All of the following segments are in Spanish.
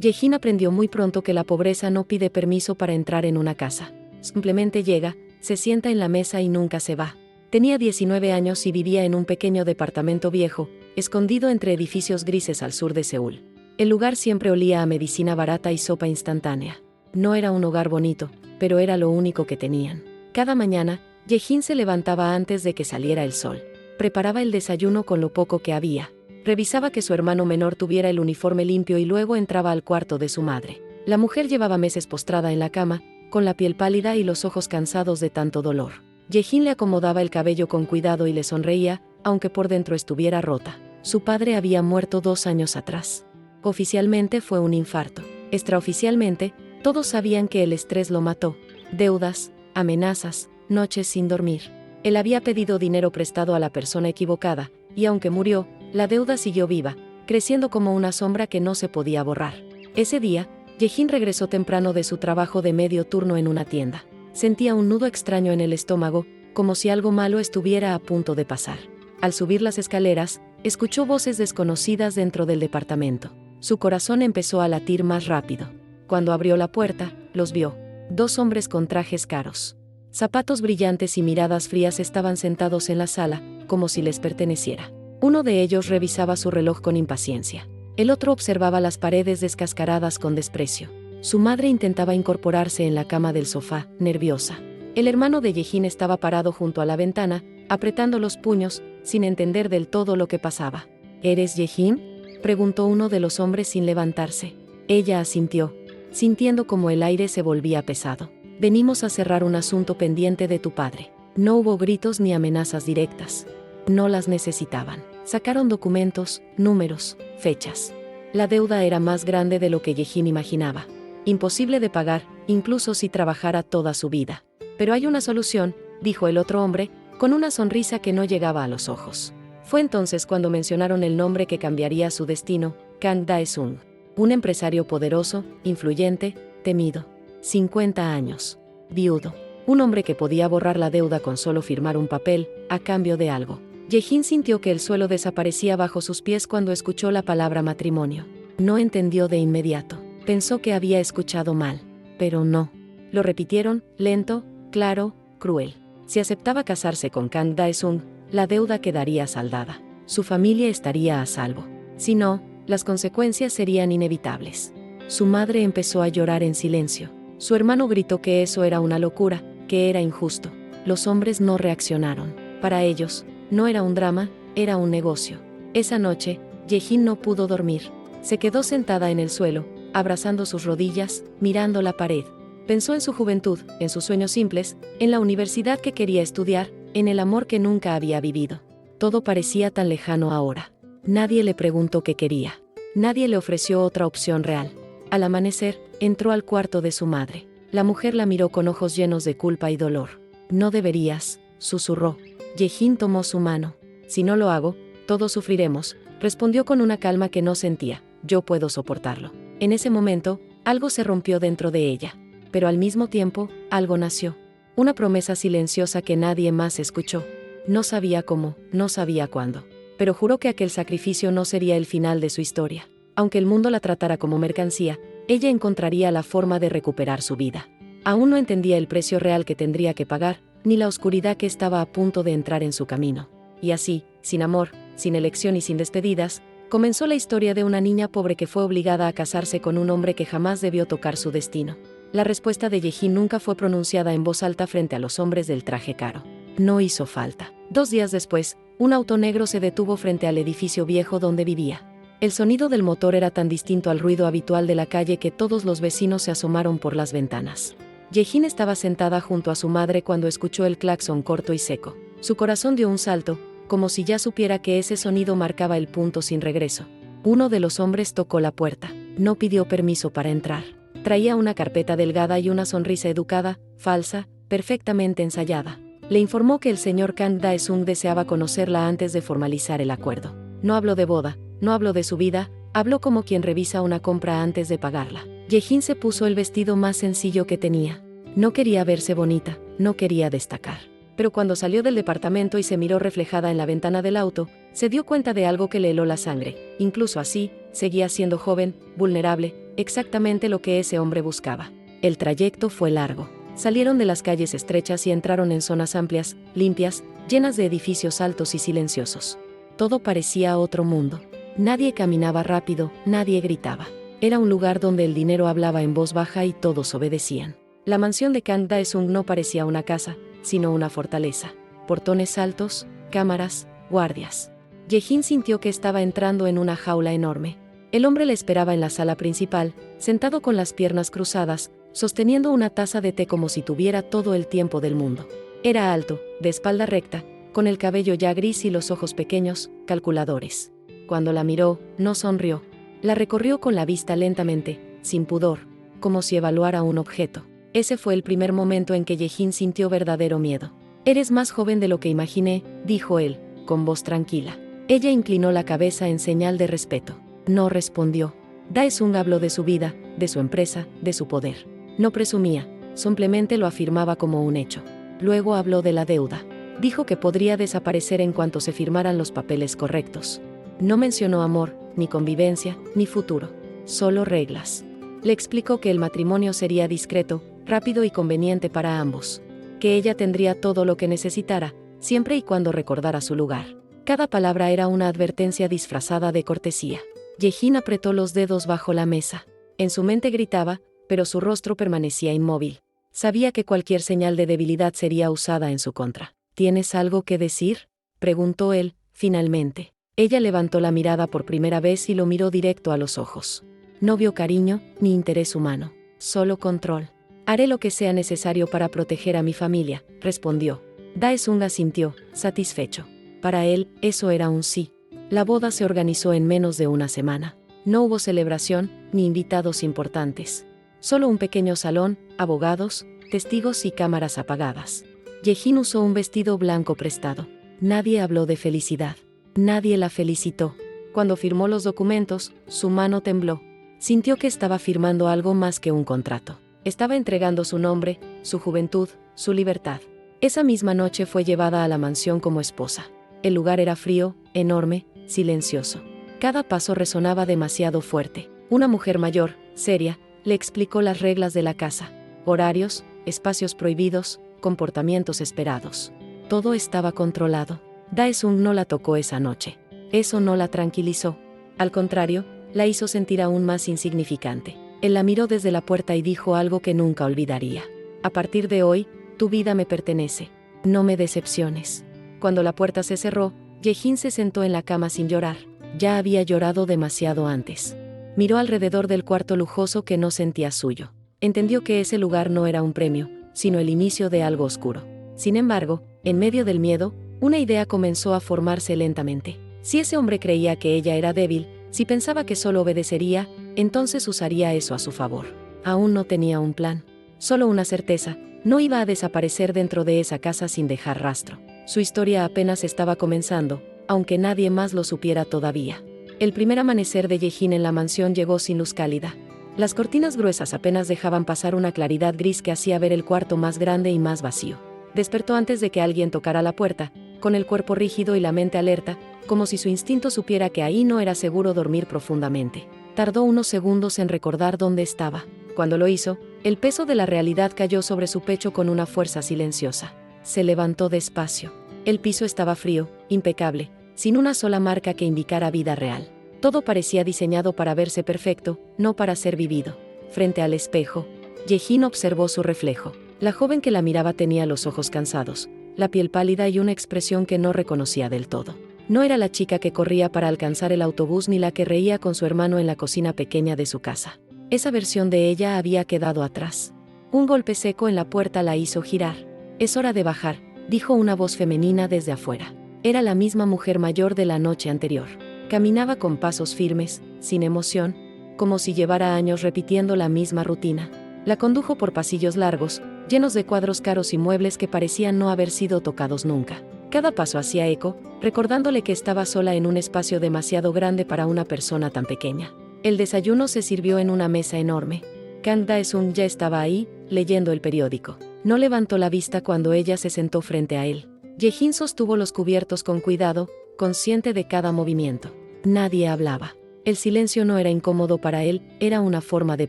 Yejin aprendió muy pronto que la pobreza no pide permiso para entrar en una casa. Simplemente llega, se sienta en la mesa y nunca se va. Tenía 19 años y vivía en un pequeño departamento viejo, escondido entre edificios grises al sur de Seúl. El lugar siempre olía a medicina barata y sopa instantánea. No era un hogar bonito, pero era lo único que tenían. Cada mañana, Yejin se levantaba antes de que saliera el sol. Preparaba el desayuno con lo poco que había. Revisaba que su hermano menor tuviera el uniforme limpio y luego entraba al cuarto de su madre. La mujer llevaba meses postrada en la cama, con la piel pálida y los ojos cansados de tanto dolor. Yejin le acomodaba el cabello con cuidado y le sonreía, aunque por dentro estuviera rota. Su padre había muerto 2 años atrás. Oficialmente fue un infarto. Extraoficialmente, todos sabían que el estrés lo mató. Deudas, amenazas, noches sin dormir. Él había pedido dinero prestado a la persona equivocada, y aunque murió, la deuda siguió viva, creciendo como una sombra que no se podía borrar. Ese día, Yejin regresó temprano de su trabajo de medio turno en una tienda. Sentía un nudo extraño en el estómago, como si algo malo estuviera a punto de pasar. Al subir las escaleras, escuchó voces desconocidas dentro del departamento. Su corazón empezó a latir más rápido. Cuando abrió la puerta, los vio. 2 hombres con trajes caros. Zapatos brillantes y miradas frías estaban sentados en la sala, como si les perteneciera. Uno de ellos revisaba su reloj con impaciencia. El otro observaba las paredes descascaradas con desprecio. Su madre intentaba incorporarse en la cama del sofá, nerviosa. El hermano de Yejin estaba parado junto a la ventana, apretando los puños, sin entender del todo lo que pasaba. ¿Eres Yejin?, preguntó uno de los hombres sin levantarse. Ella asintió, sintiendo como el aire se volvía pesado. Venimos a cerrar un asunto pendiente de tu padre. No hubo gritos ni amenazas directas. No las necesitaban. Sacaron documentos, números, fechas. La deuda era más grande de lo que Yejin imaginaba. Imposible de pagar, incluso si trabajara toda su vida. Pero hay una solución, dijo el otro hombre, con una sonrisa que no llegaba a los ojos. Fue entonces cuando mencionaron el nombre que cambiaría su destino, Kang Dae-sung. Un empresario poderoso, influyente, temido. 50 años. Viudo. Un hombre que podía borrar la deuda con solo firmar un papel, a cambio de algo. Yejin sintió que el suelo desaparecía bajo sus pies cuando escuchó la palabra matrimonio. No entendió de inmediato. Pensó que había escuchado mal. Pero no. Lo repitieron, lento, claro, cruel. Si aceptaba casarse con Kang Dae-sung, la deuda quedaría saldada. Su familia estaría a salvo. Si no, las consecuencias serían inevitables. Su madre empezó a llorar en silencio. Su hermano gritó que eso era una locura, que era injusto. Los hombres no reaccionaron. Para ellos, no era un drama, era un negocio. Esa noche, Yejin no pudo dormir. Se quedó sentada en el suelo, abrazando sus rodillas, mirando la pared. Pensó en su juventud, en sus sueños simples, en la universidad que quería estudiar, en el amor que nunca había vivido. Todo parecía tan lejano ahora. Nadie le preguntó qué quería. Nadie le ofreció otra opción real. Al amanecer, entró al cuarto de su madre. La mujer la miró con ojos llenos de culpa y dolor. No deberías, susurró. Yejin tomó su mano. Si no lo hago, todos sufriremos, respondió con una calma que no sentía. Yo puedo soportarlo. En ese momento, algo se rompió dentro de ella. Pero al mismo tiempo, algo nació. Una promesa silenciosa que nadie más escuchó. No sabía cómo, no sabía cuándo. Pero juró que aquel sacrificio no sería el final de su historia. Aunque el mundo la tratara como mercancía, ella encontraría la forma de recuperar su vida. Aún no entendía el precio real que tendría que pagar, ni la oscuridad que estaba a punto de entrar en su camino. Y así, sin amor, sin elección y sin despedidas, comenzó la historia de una niña pobre que fue obligada a casarse con un hombre que jamás debió tocar su destino. La respuesta de Yejin nunca fue pronunciada en voz alta frente a los hombres del traje caro. No hizo falta. 2 días después, un auto negro se detuvo frente al edificio viejo donde vivía. El sonido del motor era tan distinto al ruido habitual de la calle que todos los vecinos se asomaron por las ventanas. Yejin estaba sentada junto a su madre cuando escuchó el claxon corto y seco. Su corazón dio un salto, como si ya supiera que ese sonido marcaba el punto sin regreso. Uno de los hombres tocó la puerta. No pidió permiso para entrar. Traía una carpeta delgada y una sonrisa educada, falsa, perfectamente ensayada. Le informó que el señor Kang Dae-sung deseaba conocerla antes de formalizar el acuerdo. No habló de boda, no habló de su vida, habló como quien revisa una compra antes de pagarla. Yejin se puso el vestido más sencillo que tenía. No quería verse bonita, no quería destacar. Pero cuando salió del departamento y se miró reflejada en la ventana del auto, se dio cuenta de algo que le heló la sangre. Incluso así, Seguía siendo joven, vulnerable, exactamente lo que ese hombre buscaba. El trayecto fue largo. Salieron de las calles estrechas y entraron en zonas amplias, limpias, llenas de edificios altos y silenciosos. Todo parecía otro mundo. Nadie caminaba rápido, nadie gritaba. Era un lugar donde el dinero hablaba en voz baja y todos obedecían. La mansión de Kang Dae-sung no parecía una casa, sino una fortaleza. Portones altos, cámaras, guardias. Ye-jin sintió que estaba entrando en una jaula enorme. El hombre le esperaba en la sala principal, sentado con las piernas cruzadas, sosteniendo una taza de té como si tuviera todo el tiempo del mundo. Era alto, de espalda recta, con el cabello ya gris y los ojos pequeños, calculadores. Cuando la miró, no sonrió. La recorrió con la vista lentamente, sin pudor, como si evaluara un objeto. Ese fue el primer momento en que Ye-jin sintió verdadero miedo. «Eres más joven de lo que imaginé», dijo él, con voz tranquila. Ella inclinó la cabeza en señal de respeto. No respondió. Dae-sung habló de su vida, de su empresa, de su poder. No presumía, simplemente lo afirmaba como un hecho. Luego habló de la deuda. Dijo que podría desaparecer en cuanto se firmaran los papeles correctos. No mencionó amor, ni convivencia, ni futuro. Solo reglas. Le explicó que el matrimonio sería discreto, rápido y conveniente para ambos. Que ella tendría todo lo que necesitara, siempre y cuando recordara su lugar. Cada palabra era una advertencia disfrazada de cortesía. Ye-jin apretó los dedos bajo la mesa. En su mente gritaba, pero su rostro permanecía inmóvil. Sabía que cualquier señal de debilidad sería usada en su contra. ¿Tienes algo que decir?, preguntó él, finalmente. Ella levantó la mirada por primera vez y lo miró directo a los ojos. No vio cariño, ni interés humano. Solo control. «Haré lo que sea necesario para proteger a mi familia», respondió. Dae-sung asintió, satisfecho. Para él, eso era un sí. La boda se organizó en menos de una semana. No hubo celebración, ni invitados importantes. Solo un pequeño salón, abogados, testigos y cámaras apagadas. Ye-jin usó un vestido blanco prestado. Nadie habló de felicidad. Nadie la felicitó. Cuando firmó los documentos, su mano tembló. Sintió que estaba firmando algo más que un contrato. Estaba entregando su nombre, su juventud, su libertad. Esa misma noche fue llevada a la mansión como esposa. El lugar era frío, enorme, silencioso. Cada paso resonaba demasiado fuerte. Una mujer mayor, seria, le explicó las reglas de la casa. Horarios, espacios prohibidos, comportamientos esperados. Todo estaba controlado. Dae-sung no la tocó esa noche. Eso no la tranquilizó. Al contrario, la hizo sentir aún más insignificante. Él la miró desde la puerta y dijo algo que nunca olvidaría. «A partir de hoy, tu vida me pertenece. No me decepciones». Cuando la puerta se cerró, Ye-jin se sentó en la cama sin llorar. Ya había llorado demasiado antes. Miró alrededor del cuarto lujoso que no sentía suyo. Entendió que ese lugar no era un premio, sino el inicio de algo oscuro. Sin embargo, en medio del miedo, una idea comenzó a formarse lentamente. Si ese hombre creía que ella era débil, si pensaba que solo obedecería, entonces usaría eso a su favor. Aún no tenía un plan. Solo una certeza: no iba a desaparecer dentro de esa casa sin dejar rastro. Su historia apenas estaba comenzando, aunque nadie más lo supiera todavía. El primer amanecer de Ye-jin en la mansión llegó sin luz cálida. Las cortinas gruesas apenas dejaban pasar una claridad gris que hacía ver el cuarto más grande y más vacío. Despertó antes de que alguien tocara la puerta, con el cuerpo rígido y la mente alerta, como si su instinto supiera que ahí no era seguro dormir profundamente. Tardó unos segundos en recordar dónde estaba. Cuando lo hizo, el peso de la realidad cayó sobre su pecho con una fuerza silenciosa. Se levantó despacio. El piso estaba frío, impecable, sin una sola marca que indicara vida real. Todo parecía diseñado para verse perfecto, no para ser vivido. Frente al espejo, Ye-jin observó su reflejo. La joven que la miraba tenía los ojos cansados, la piel pálida y una expresión que no reconocía del todo. No era la chica que corría para alcanzar el autobús ni la que reía con su hermano en la cocina pequeña de su casa. Esa versión de ella había quedado atrás. Un golpe seco en la puerta la hizo girar. «Es hora de bajar», dijo una voz femenina desde afuera. Era la misma mujer mayor de la noche anterior. Caminaba con pasos firmes, sin emoción, como si llevara años repitiendo la misma rutina. La condujo por pasillos largos, llenos de cuadros caros y muebles que parecían no haber sido tocados nunca. Cada paso hacía eco, recordándole que estaba sola en un espacio demasiado grande para una persona tan pequeña. El desayuno se sirvió en una mesa enorme. Kang Dae-sung ya estaba ahí, leyendo el periódico. No levantó la vista cuando ella se sentó frente a él. Ye-jin sostuvo los cubiertos con cuidado, consciente de cada movimiento. Nadie hablaba. El silencio no era incómodo para él, era una forma de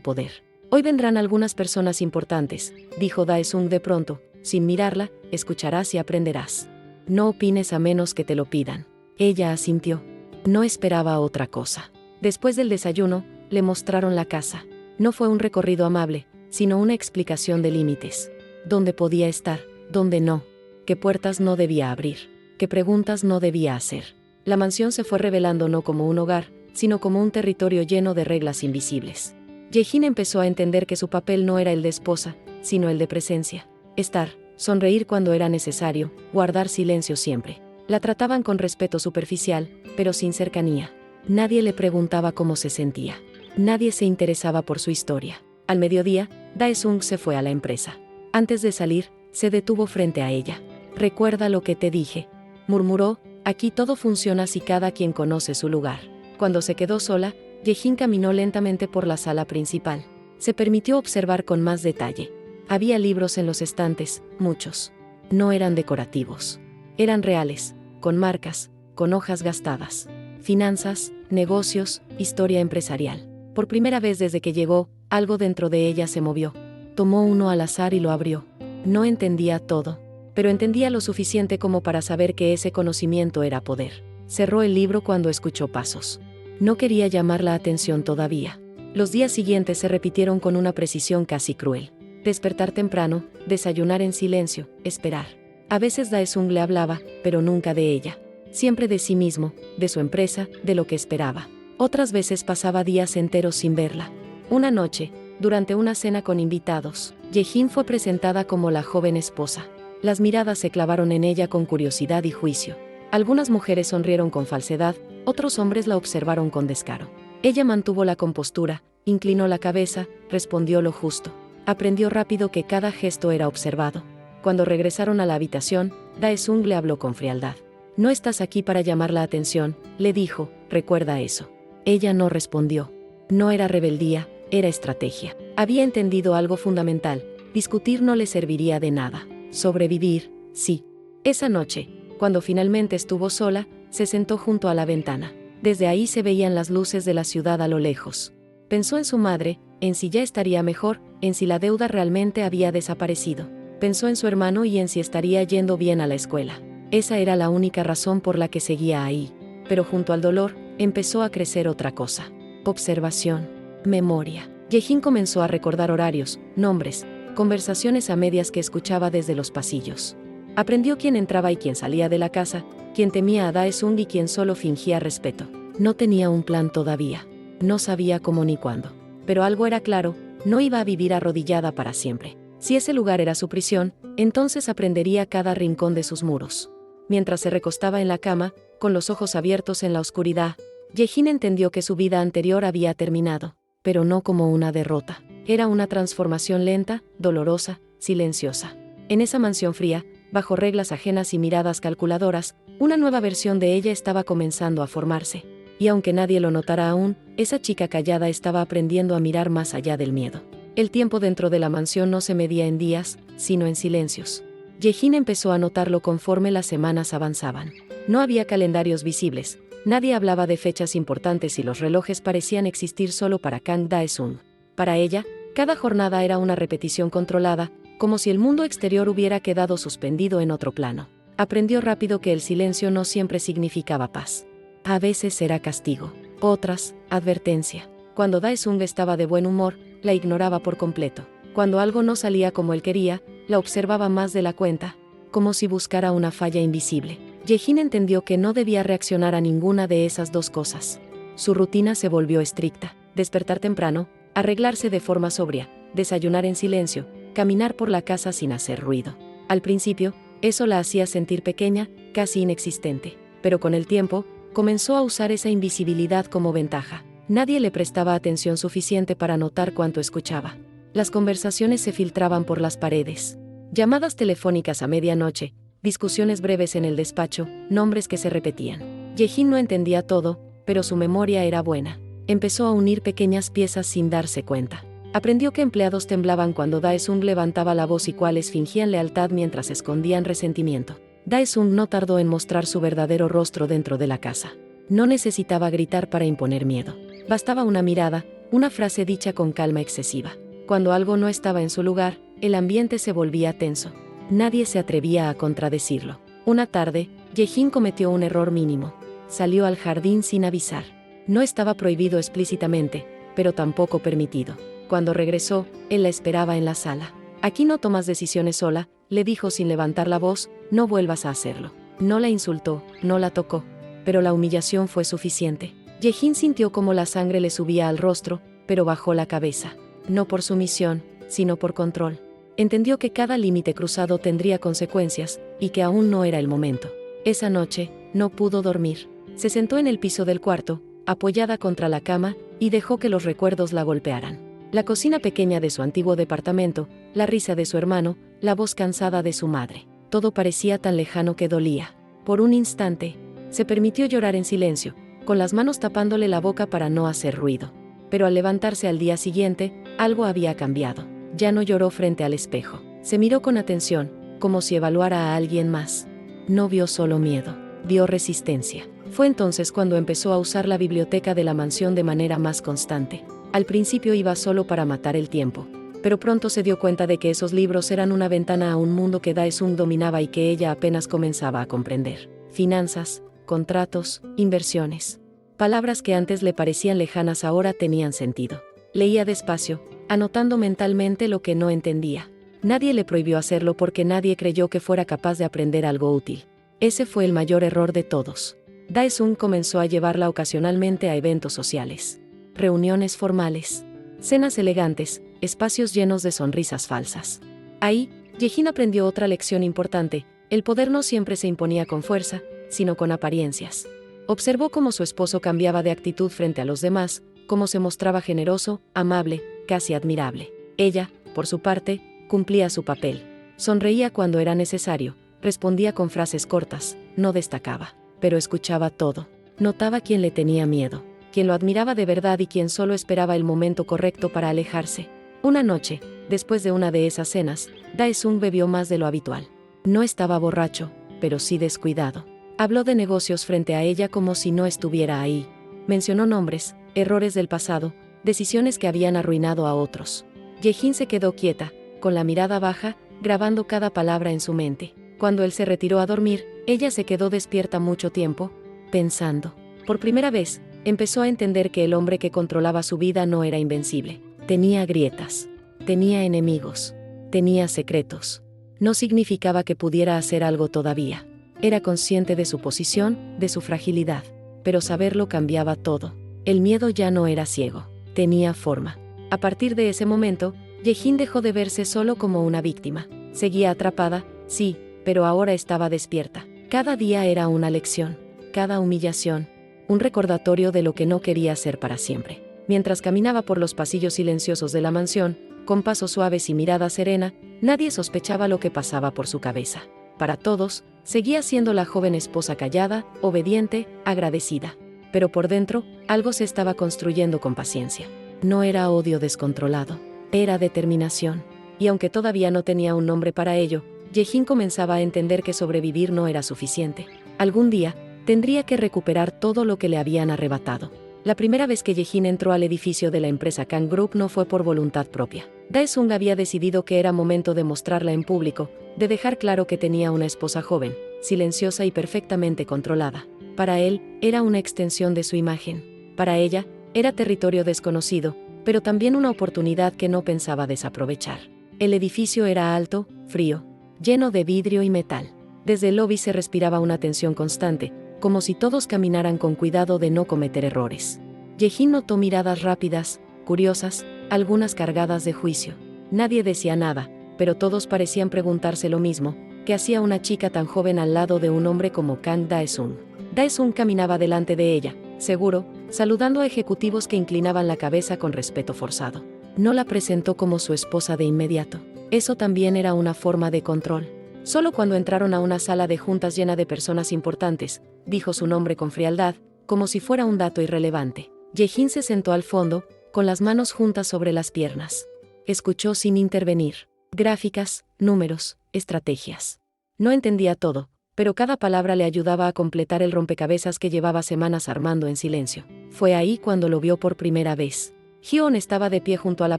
poder. Hoy vendrán algunas personas importantes, dijo Dae-sung de pronto. Sin mirarla, escucharás y aprenderás. No opines a menos que te lo pidan. Ella asintió. No esperaba otra cosa. Después del desayuno, le mostraron la casa. No fue un recorrido amable, sino una explicación de límites. Dónde podía estar, dónde no. Qué puertas no debía abrir. Qué preguntas no debía hacer. La mansión se fue revelando no como un hogar, sino como un territorio lleno de reglas invisibles. Jae-in empezó a entender que su papel no era el de esposa, sino el de presencia. Estar, sonreír cuando era necesario, guardar silencio siempre. La trataban con respeto superficial, pero sin cercanía. Nadie le preguntaba cómo se sentía. Nadie se interesaba por su historia. Al mediodía, Dae-sung se fue a la empresa. Antes de salir, se detuvo frente a ella. «Recuerda lo que te dije», murmuró, «aquí todo funciona si cada quien conoce su lugar». Cuando se quedó sola, Jae-in caminó lentamente por la sala principal. Se permitió observar con más detalle. Había libros en los estantes, muchos. No eran decorativos. Eran reales, con marcas, con hojas gastadas. Finanzas, negocios, historia empresarial. Por primera vez desde que llegó, algo dentro de ella se movió. Tomó uno al azar y lo abrió. No entendía todo, pero entendía lo suficiente como para saber que ese conocimiento era poder. Cerró el libro cuando escuchó pasos. No quería llamar la atención todavía. Los días siguientes se repitieron con una precisión casi cruel. Despertar temprano, desayunar en silencio, esperar. A veces Dae-sung le hablaba, pero nunca de ella. Siempre de sí mismo, de su empresa, de lo que esperaba. Otras veces pasaba días enteros sin verla. Una noche, durante una cena con invitados, Jae-in fue presentada como la joven esposa. Las miradas se clavaron en ella con curiosidad y juicio. Algunas mujeres sonrieron con falsedad, otros hombres la observaron con descaro. Ella mantuvo la compostura, inclinó la cabeza, respondió lo justo. Aprendió rápido que cada gesto era observado. Cuando regresaron a la habitación, Dae-sung le habló con frialdad. «No estás aquí para llamar la atención», le dijo, «recuerda eso». Ella no respondió. No era rebeldía, era estrategia. Había entendido algo fundamental: discutir no le serviría de nada. Sobrevivir, sí. Esa noche, cuando finalmente estuvo sola, se sentó junto a la ventana. Desde ahí se veían las luces de la ciudad a lo lejos. Pensó en su madre, en si ya estaría mejor, en si la deuda realmente había desaparecido. Pensó en su hermano y en si estaría yendo bien a la escuela. Esa era la única razón por la que seguía ahí. Pero junto al dolor, empezó a crecer otra cosa. Observación. Memoria. Jae-in comenzó a recordar horarios, nombres, conversaciones a medias que escuchaba desde los pasillos. Aprendió quién entraba y quién salía de la casa, quién temía a Dae-sung y quién solo fingía respeto. No tenía un plan todavía. No sabía cómo ni cuándo. Pero algo era claro: no iba a vivir arrodillada para siempre. Si ese lugar era su prisión, entonces aprendería cada rincón de sus muros. Mientras se recostaba en la cama, con los ojos abiertos en la oscuridad, Jae-in entendió que su vida anterior había terminado, pero no como una derrota. Era una transformación lenta, dolorosa, silenciosa. En esa mansión fría, bajo reglas ajenas y miradas calculadoras, una nueva versión de ella estaba comenzando a formarse. Y aunque nadie lo notara aún, esa chica callada estaba aprendiendo a mirar más allá del miedo. El tiempo dentro de la mansión no se medía en días, sino en silencios. Jae-in empezó a notarlo conforme las semanas avanzaban. No había calendarios visibles, nadie hablaba de fechas importantes y los relojes parecían existir solo para Kang Dae-sung. Para ella, cada jornada era una repetición controlada, como si el mundo exterior hubiera quedado suspendido en otro plano. Aprendió rápido que el silencio no siempre significaba paz. A veces era castigo, otras, advertencia. Cuando Dae-sung estaba de buen humor, la ignoraba por completo. Cuando algo no salía como él quería, la observaba más de la cuenta, como si buscara una falla invisible. Jae-in entendió que no debía reaccionar a ninguna de esas dos cosas. Su rutina se volvió estricta: despertar temprano, arreglarse de forma sobria, desayunar en silencio, caminar por la casa sin hacer ruido. Al principio, eso la hacía sentir pequeña, casi inexistente, pero con el tiempo, comenzó a usar esa invisibilidad como ventaja. Nadie le prestaba atención suficiente para notar cuánto escuchaba. Las conversaciones se filtraban por las paredes. Llamadas telefónicas a medianoche, discusiones breves en el despacho, nombres que se repetían. Jae-in no entendía todo, pero su memoria era buena. Empezó a unir pequeñas piezas sin darse cuenta. Aprendió que empleados temblaban cuando Dae-sung levantaba la voz y cuáles fingían lealtad mientras escondían resentimiento. Dae-sung no tardó en mostrar su verdadero rostro dentro de la casa. No necesitaba gritar para imponer miedo. Bastaba una mirada, una frase dicha con calma excesiva. Cuando algo no estaba en su lugar, el ambiente se volvía tenso. Nadie se atrevía a contradecirlo. Una tarde, Yejin cometió un error mínimo. Salió al jardín sin avisar. No estaba prohibido explícitamente, pero tampoco permitido. Cuando regresó, él la esperaba en la sala. «Aquí no tomas decisiones sola», le dijo sin levantar la voz, «no vuelvas a hacerlo». No la insultó, no la tocó, pero la humillación fue suficiente. Yejin sintió como la sangre le subía al rostro, pero bajó la cabeza. No por sumisión, sino por control. Entendió que cada límite cruzado tendría consecuencias, y que aún no era el momento. Esa noche, no pudo dormir. Se sentó en el piso del cuarto, apoyada contra la cama, y dejó que los recuerdos la golpearan. La cocina pequeña de su antiguo departamento, la risa de su hermano, la voz cansada de su madre. Todo parecía tan lejano que dolía. Por un instante, se permitió llorar en silencio, con las manos tapándole la boca para no hacer ruido. Pero al levantarse al día siguiente, algo había cambiado. Ya no lloró frente al espejo. Se miró con atención, como si evaluara a alguien más. No vio solo miedo, vio resistencia. Fue entonces cuando empezó a usar la biblioteca de la mansión de manera más constante. Al principio iba solo para matar el tiempo, pero pronto se dio cuenta de que esos libros eran una ventana a un mundo que Dae-sung dominaba y que ella apenas comenzaba a comprender. Finanzas, contratos, inversiones. Palabras que antes le parecían lejanas ahora tenían sentido. Leía despacio, anotando mentalmente lo que no entendía. Nadie le prohibió hacerlo porque nadie creyó que fuera capaz de aprender algo útil. Ese fue el mayor error de todos. Dae-sung comenzó a llevarla ocasionalmente a eventos sociales. Reuniones formales. Cenas elegantes, espacios llenos de sonrisas falsas. Ahí, Yejin aprendió otra lección importante: el poder no siempre se imponía con fuerza, sino con apariencias. Observó cómo su esposo cambiaba de actitud frente a los demás, cómo se mostraba generoso, amable, casi admirable. Ella, por su parte, cumplía su papel. Sonreía cuando era necesario, respondía con frases cortas, no destacaba, pero escuchaba todo. Notaba quién le tenía miedo, quién lo admiraba de verdad y quién solo esperaba el momento correcto para alejarse. Una noche, después de una de esas cenas, Dae-sung bebió más de lo habitual. No estaba borracho, pero sí descuidado. Habló de negocios frente a ella como si no estuviera ahí. Mencionó nombres, errores del pasado, decisiones que habían arruinado a otros. Yejin se quedó quieta, con la mirada baja, grabando cada palabra en su mente. Cuando él se retiró a dormir, ella se quedó despierta mucho tiempo, pensando. Por primera vez, empezó a entender que el hombre que controlaba su vida no era invencible. Tenía grietas, tenía enemigos, tenía secretos. No significaba que pudiera hacer algo todavía. Era consciente de su posición, de su fragilidad, pero saberlo cambiaba todo. El miedo ya no era ciego, tenía forma. A partir de ese momento, Yejin dejó de verse solo como una víctima. Seguía atrapada, sí, pero ahora estaba despierta. Cada día era una lección, cada humillación, un recordatorio de lo que no quería ser para siempre. Mientras caminaba por los pasillos silenciosos de la mansión, con pasos suaves y mirada serena, nadie sospechaba lo que pasaba por su cabeza. Para todos, seguía siendo la joven esposa callada, obediente, agradecida. Pero por dentro, algo se estaba construyendo con paciencia. No era odio descontrolado, era determinación. Y aunque todavía no tenía un nombre para ello, Yejin comenzaba a entender que sobrevivir no era suficiente. Algún día, tendría que recuperar todo lo que le habían arrebatado. La primera vez que Yejin entró al edificio de la empresa Kang Group no fue por voluntad propia. Dae-sung había decidido que era momento de mostrarla en público, de dejar claro que tenía una esposa joven, silenciosa y perfectamente controlada. Para él, era una extensión de su imagen. Para ella, era territorio desconocido, pero también una oportunidad que no pensaba desaprovechar. El edificio era alto, frío, lleno de vidrio y metal. Desde el lobby se respiraba una tensión constante, como si todos caminaran con cuidado de no cometer errores. Yejin notó miradas rápidas, curiosas, algunas cargadas de juicio. Nadie decía nada, pero todos parecían preguntarse lo mismo: ¿qué hacía una chica tan joven al lado de un hombre como Kang Dae-sung? Dae-sung caminaba delante de ella, seguro, saludando a ejecutivos que inclinaban la cabeza con respeto forzado. No la presentó como su esposa de inmediato. Eso también era una forma de control. Solo cuando entraron a una sala de juntas llena de personas importantes, dijo su nombre con frialdad, como si fuera un dato irrelevante. Yejin se sentó al fondo, con las manos juntas sobre las piernas. Escuchó sin intervenir. Gráficas, números, estrategias. No entendía todo, pero cada palabra le ayudaba a completar el rompecabezas que llevaba semanas armando en silencio. Fue ahí cuando lo vio por primera vez. Hyun estaba de pie junto a la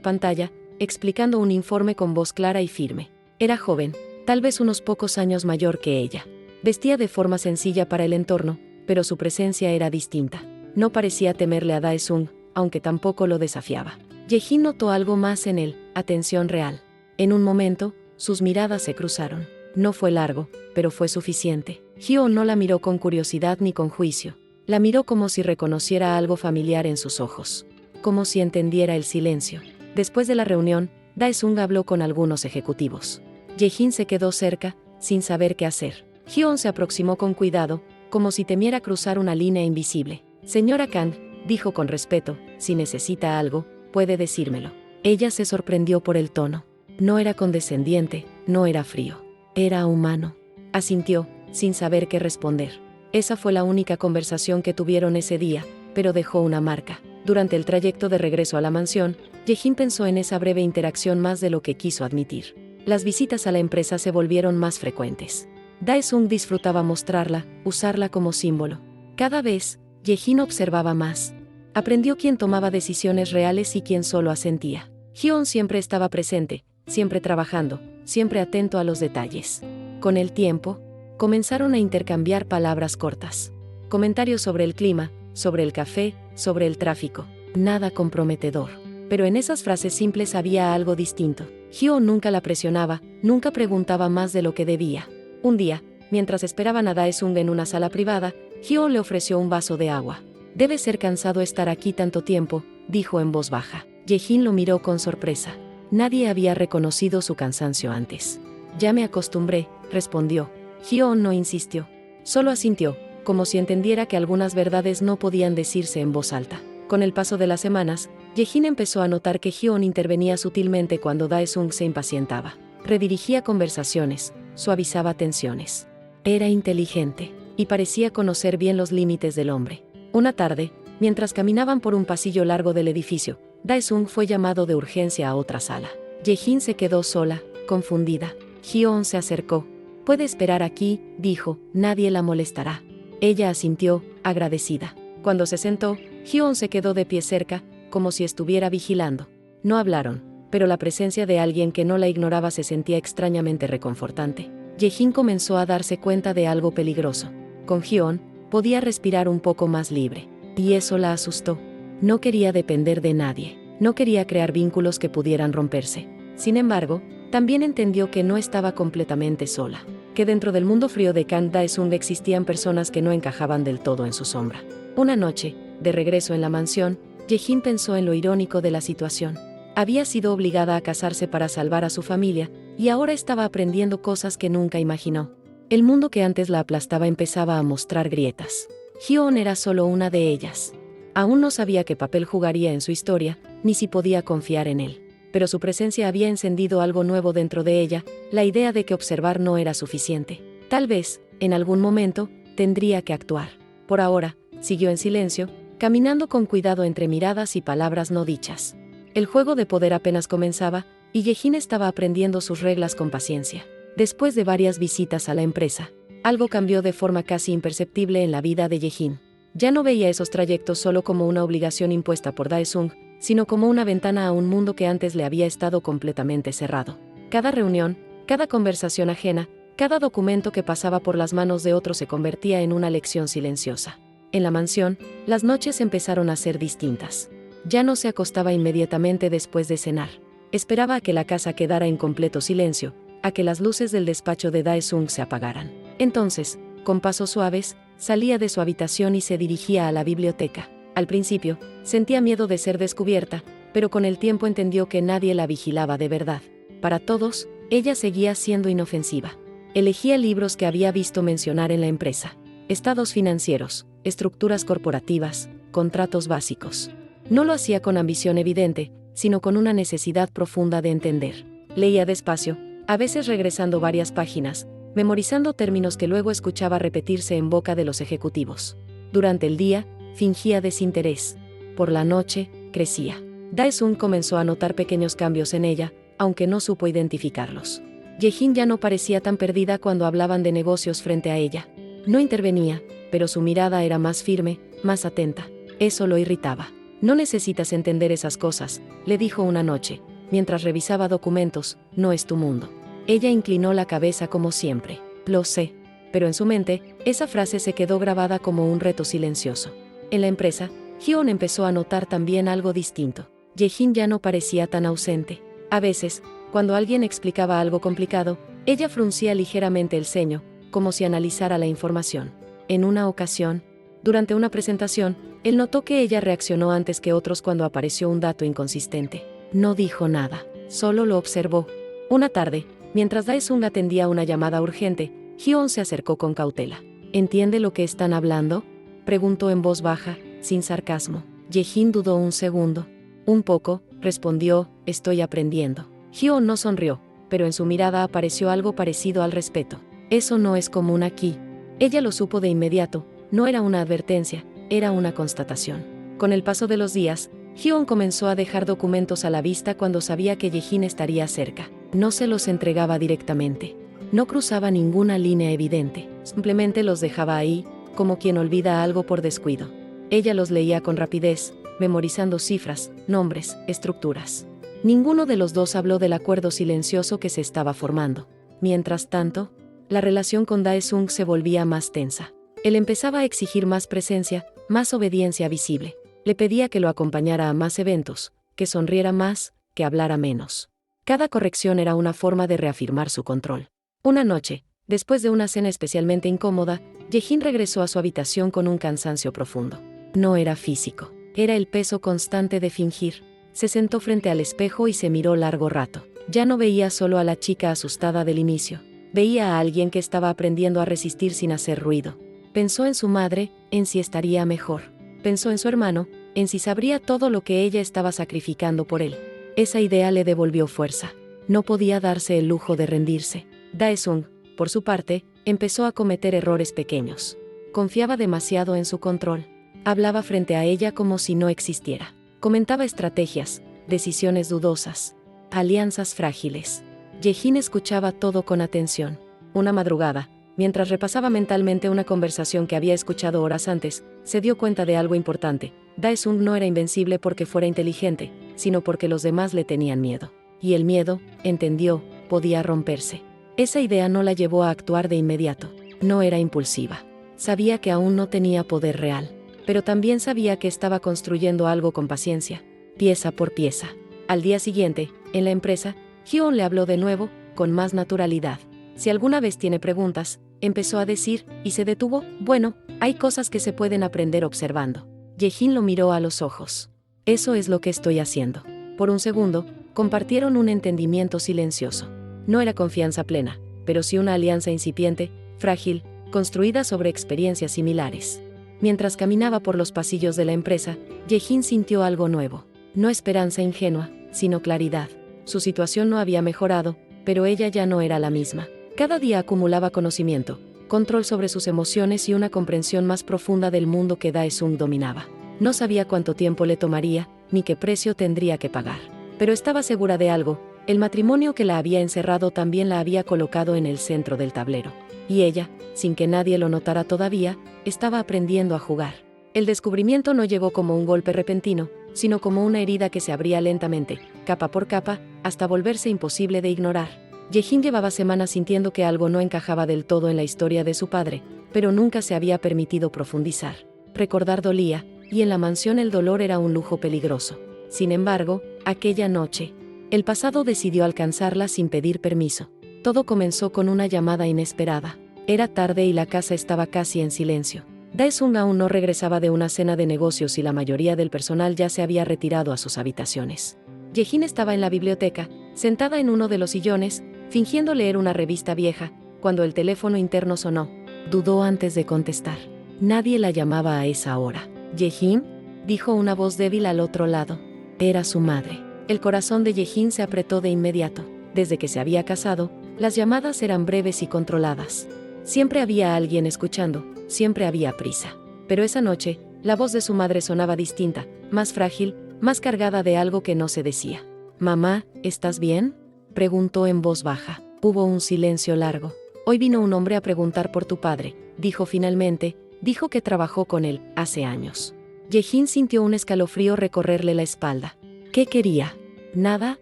pantalla, explicando un informe con voz clara y firme. Era joven, tal vez unos pocos años mayor que ella. Vestía de forma sencilla para el entorno, pero su presencia era distinta. No parecía temerle a Dae-sung, aunque tampoco lo desafiaba. Ye-jin notó algo más en él, atención real. En un momento, sus miradas se cruzaron. No fue largo, pero fue suficiente. Hyun no la miró con curiosidad ni con juicio. La miró como si reconociera algo familiar en sus ojos. Como si entendiera el silencio. Después de la reunión, Dae-sung habló con algunos ejecutivos. Ye-jin se quedó cerca, sin saber qué hacer. Hyun se aproximó con cuidado, como si temiera cruzar una línea invisible. Señora Kang, dijo con respeto, si necesita algo, puede decírmelo. Ella se sorprendió por el tono. No era condescendiente, no era frío. Era humano. Asintió, sin saber qué responder. Esa fue la única conversación que tuvieron ese día, pero dejó una marca. Durante el trayecto de regreso a la mansión, Ye-jin pensó en esa breve interacción más de lo que quiso admitir. Las visitas a la empresa se volvieron más frecuentes. Dae-sung disfrutaba mostrarla, usarla como símbolo. Cada vez, Ye-jin observaba más. Aprendió quién tomaba decisiones reales y quién solo asentía. Hyun siempre estaba presente, siempre trabajando, siempre atento a los detalles. Con el tiempo, comenzaron a intercambiar palabras cortas. Comentarios sobre el clima, sobre el café, sobre el tráfico. Nada comprometedor. Pero en esas frases simples había algo distinto. Hyun nunca la presionaba, nunca preguntaba más de lo que debía. Un día, mientras esperaban a Dae-sung en una sala privada, Hyun le ofreció un vaso de agua. Debe ser cansado estar aquí tanto tiempo, dijo en voz baja. Ye-jin lo miró con sorpresa. Nadie había reconocido su cansancio antes. Ya me acostumbré, respondió. Hyun no insistió. Solo asintió, como si entendiera que algunas verdades no podían decirse en voz alta. Con el paso de las semanas, Ye-jin empezó a notar que Hyun intervenía sutilmente cuando Dae-sung se impacientaba. Redirigía conversaciones, suavizaba tensiones. Era inteligente, y parecía conocer bien los límites del hombre. Una tarde, mientras caminaban por un pasillo largo del edificio, Dae-sung fue llamado de urgencia a otra sala. Ye-jin se quedó sola, confundida. Hyun se acercó. «Puede esperar aquí», dijo, «nadie la molestará». Ella asintió, agradecida. Cuando se sentó, Hyun se quedó de pie cerca, como si estuviera vigilando. No hablaron, pero la presencia de alguien que no la ignoraba se sentía extrañamente reconfortante. Ye-jin comenzó a darse cuenta de algo peligroso. Con Hyun, podía respirar un poco más libre. Y eso la asustó. No quería depender de nadie. No quería crear vínculos que pudieran romperse. Sin embargo, también entendió que no estaba completamente sola. Que dentro del mundo frío de Kang Dae-sung existían personas que no encajaban del todo en su sombra. Una noche, de regreso en la mansión, Ye-jin pensó en lo irónico de la situación. Había sido obligada a casarse para salvar a su familia, y ahora estaba aprendiendo cosas que nunca imaginó. El mundo que antes la aplastaba empezaba a mostrar grietas. Hyun era solo una de ellas. Aún no sabía qué papel jugaría en su historia, ni si podía confiar en él. Pero su presencia había encendido algo nuevo dentro de ella, la idea de que observar no era suficiente. Tal vez, en algún momento, tendría que actuar. Por ahora, siguió en silencio, caminando con cuidado entre miradas y palabras no dichas. El juego de poder apenas comenzaba, y Ye-jin estaba aprendiendo sus reglas con paciencia. Después de varias visitas a la empresa, algo cambió de forma casi imperceptible en la vida de Ye-jin. Ya no veía esos trayectos solo como una obligación impuesta por Dae-sung, sino como una ventana a un mundo que antes le había estado completamente cerrado. Cada reunión, cada conversación ajena, cada documento que pasaba por las manos de otro se convertía en una lección silenciosa. En la mansión, las noches empezaron a ser distintas. Ya no se acostaba inmediatamente después de cenar. Esperaba a que la casa quedara en completo silencio, a que las luces del despacho de Dae-sung se apagaran. Entonces, con pasos suaves, salía de su habitación y se dirigía a la biblioteca. Al principio, sentía miedo de ser descubierta, pero con el tiempo entendió que nadie la vigilaba de verdad. Para todos, ella seguía siendo inofensiva. Elegía libros que había visto mencionar en la empresa. Estados financieros, estructuras corporativas, contratos básicos. No lo hacía con ambición evidente, sino con una necesidad profunda de entender. Leía despacio, a veces regresando varias páginas, memorizando términos que luego escuchaba repetirse en boca de los ejecutivos. Durante el día, fingía desinterés. Por la noche, crecía. Dae-sung comenzó a notar pequeños cambios en ella, aunque no supo identificarlos. Yejin ya no parecía tan perdida cuando hablaban de negocios frente a ella. No intervenía, pero su mirada era más firme, más atenta. Eso lo irritaba. No necesitas entender esas cosas, le dijo una noche, mientras revisaba documentos, no es tu mundo. Ella inclinó la cabeza como siempre. Lo sé. Pero en su mente, esa frase se quedó grabada como un reto silencioso. En la empresa, Hyun empezó a notar también algo distinto. Yejin ya no parecía tan ausente. A veces, cuando alguien explicaba algo complicado, ella fruncía ligeramente el ceño, como si analizara la información. En una ocasión, durante una presentación, él notó que ella reaccionó antes que otros cuando apareció un dato inconsistente. No dijo nada, solo lo observó. Una tarde, mientras Dae-sung atendía una llamada urgente, Hyun se acercó con cautela. ¿Entiende lo que están hablando?, preguntó en voz baja, sin sarcasmo. Yejin dudó un segundo. Un poco, respondió, estoy aprendiendo. Hyun no sonrió, pero en su mirada apareció algo parecido al respeto. Eso no es común aquí. Ella lo supo de inmediato, no era una advertencia, era una constatación. Con el paso de los días, Hyun comenzó a dejar documentos a la vista cuando sabía que Yejin estaría cerca. No se los entregaba directamente. No cruzaba ninguna línea evidente, simplemente los dejaba ahí, como quien olvida algo por descuido. Ella los leía con rapidez, memorizando cifras, nombres, estructuras. Ninguno de los dos habló del acuerdo silencioso que se estaba formando. Mientras tanto, la relación con Dae-sung se volvía más tensa. Él empezaba a exigir más presencia, más obediencia visible. Le pedía que lo acompañara a más eventos, que sonriera más, que hablara menos. Cada corrección era una forma de reafirmar su control. Una noche, después de una cena especialmente incómoda, Yejin regresó a su habitación con un cansancio profundo. No era físico, era el peso constante de fingir. Se sentó frente al espejo y se miró largo rato. Ya no veía solo a la chica asustada del inicio. Veía a alguien que estaba aprendiendo a resistir sin hacer ruido. Pensó en su madre, en si estaría mejor. Pensó en su hermano, en si sabría todo lo que ella estaba sacrificando por él. Esa idea le devolvió fuerza. No podía darse el lujo de rendirse. Dae-sung, por su parte, empezó a cometer errores pequeños. Confiaba demasiado en su control. Hablaba frente a ella como si no existiera. Comentaba estrategias, decisiones dudosas, alianzas frágiles. Yejin escuchaba todo con atención. Una madrugada, mientras repasaba mentalmente una conversación que había escuchado horas antes, se dio cuenta de algo importante. Dae-sung no era invencible porque fuera inteligente, sino porque los demás le tenían miedo. Y el miedo, entendió, podía romperse. Esa idea no la llevó a actuar de inmediato. No era impulsiva. Sabía que aún no tenía poder real. Pero también sabía que estaba construyendo algo con paciencia, pieza por pieza. Al día siguiente, en la empresa, Hyun le habló de nuevo, con más naturalidad. Si alguna vez tiene preguntas, empezó a decir, y se detuvo, bueno, hay cosas que se pueden aprender observando. Yejin lo miró a los ojos. Eso es lo que estoy haciendo. Por un segundo, compartieron un entendimiento silencioso. No era confianza plena, pero sí una alianza incipiente, frágil, construida sobre experiencias similares. Mientras caminaba por los pasillos de la empresa, Yejin sintió algo nuevo. No esperanza ingenua, sino claridad. Su situación no había mejorado, pero ella ya no era la misma. Cada día acumulaba conocimiento, control sobre sus emociones y una comprensión más profunda del mundo que Dae-sung dominaba. No sabía cuánto tiempo le tomaría, ni qué precio tendría que pagar. Pero estaba segura de algo: el matrimonio que la había encerrado también la había colocado en el centro del tablero. Y ella, sin que nadie lo notara todavía, estaba aprendiendo a jugar. El descubrimiento no llegó como un golpe repentino, sino como una herida que se abría lentamente, capa por capa, hasta volverse imposible de ignorar. Yejin llevaba semanas sintiendo que algo no encajaba del todo en la historia de su padre, pero nunca se había permitido profundizar. Recordar dolía, y en la mansión el dolor era un lujo peligroso. Sin embargo, aquella noche, el pasado decidió alcanzarla sin pedir permiso. Todo comenzó con una llamada inesperada. Era tarde y la casa estaba casi en silencio. Dae-sung aún no regresaba de una cena de negocios y la mayoría del personal ya se había retirado a sus habitaciones. Yejin estaba en la biblioteca, sentada en uno de los sillones, fingiendo leer una revista vieja, cuando el teléfono interno sonó. Dudó antes de contestar. Nadie la llamaba a esa hora. «¿Yejin?», dijo una voz débil al otro lado. Era su madre. El corazón de Yejin se apretó de inmediato. Desde que se había casado, las llamadas eran breves y controladas. Siempre había alguien escuchando, siempre había prisa. Pero esa noche, la voz de su madre sonaba distinta, más frágil, más cargada de algo que no se decía. «Mamá, ¿estás bien?», preguntó en voz baja. Hubo un silencio largo. Hoy vino un hombre a preguntar por tu padre, dijo finalmente. Dijo que trabajó con él hace años. Ye-jin sintió un escalofrío recorrerle la espalda. ¿Qué quería? Nada,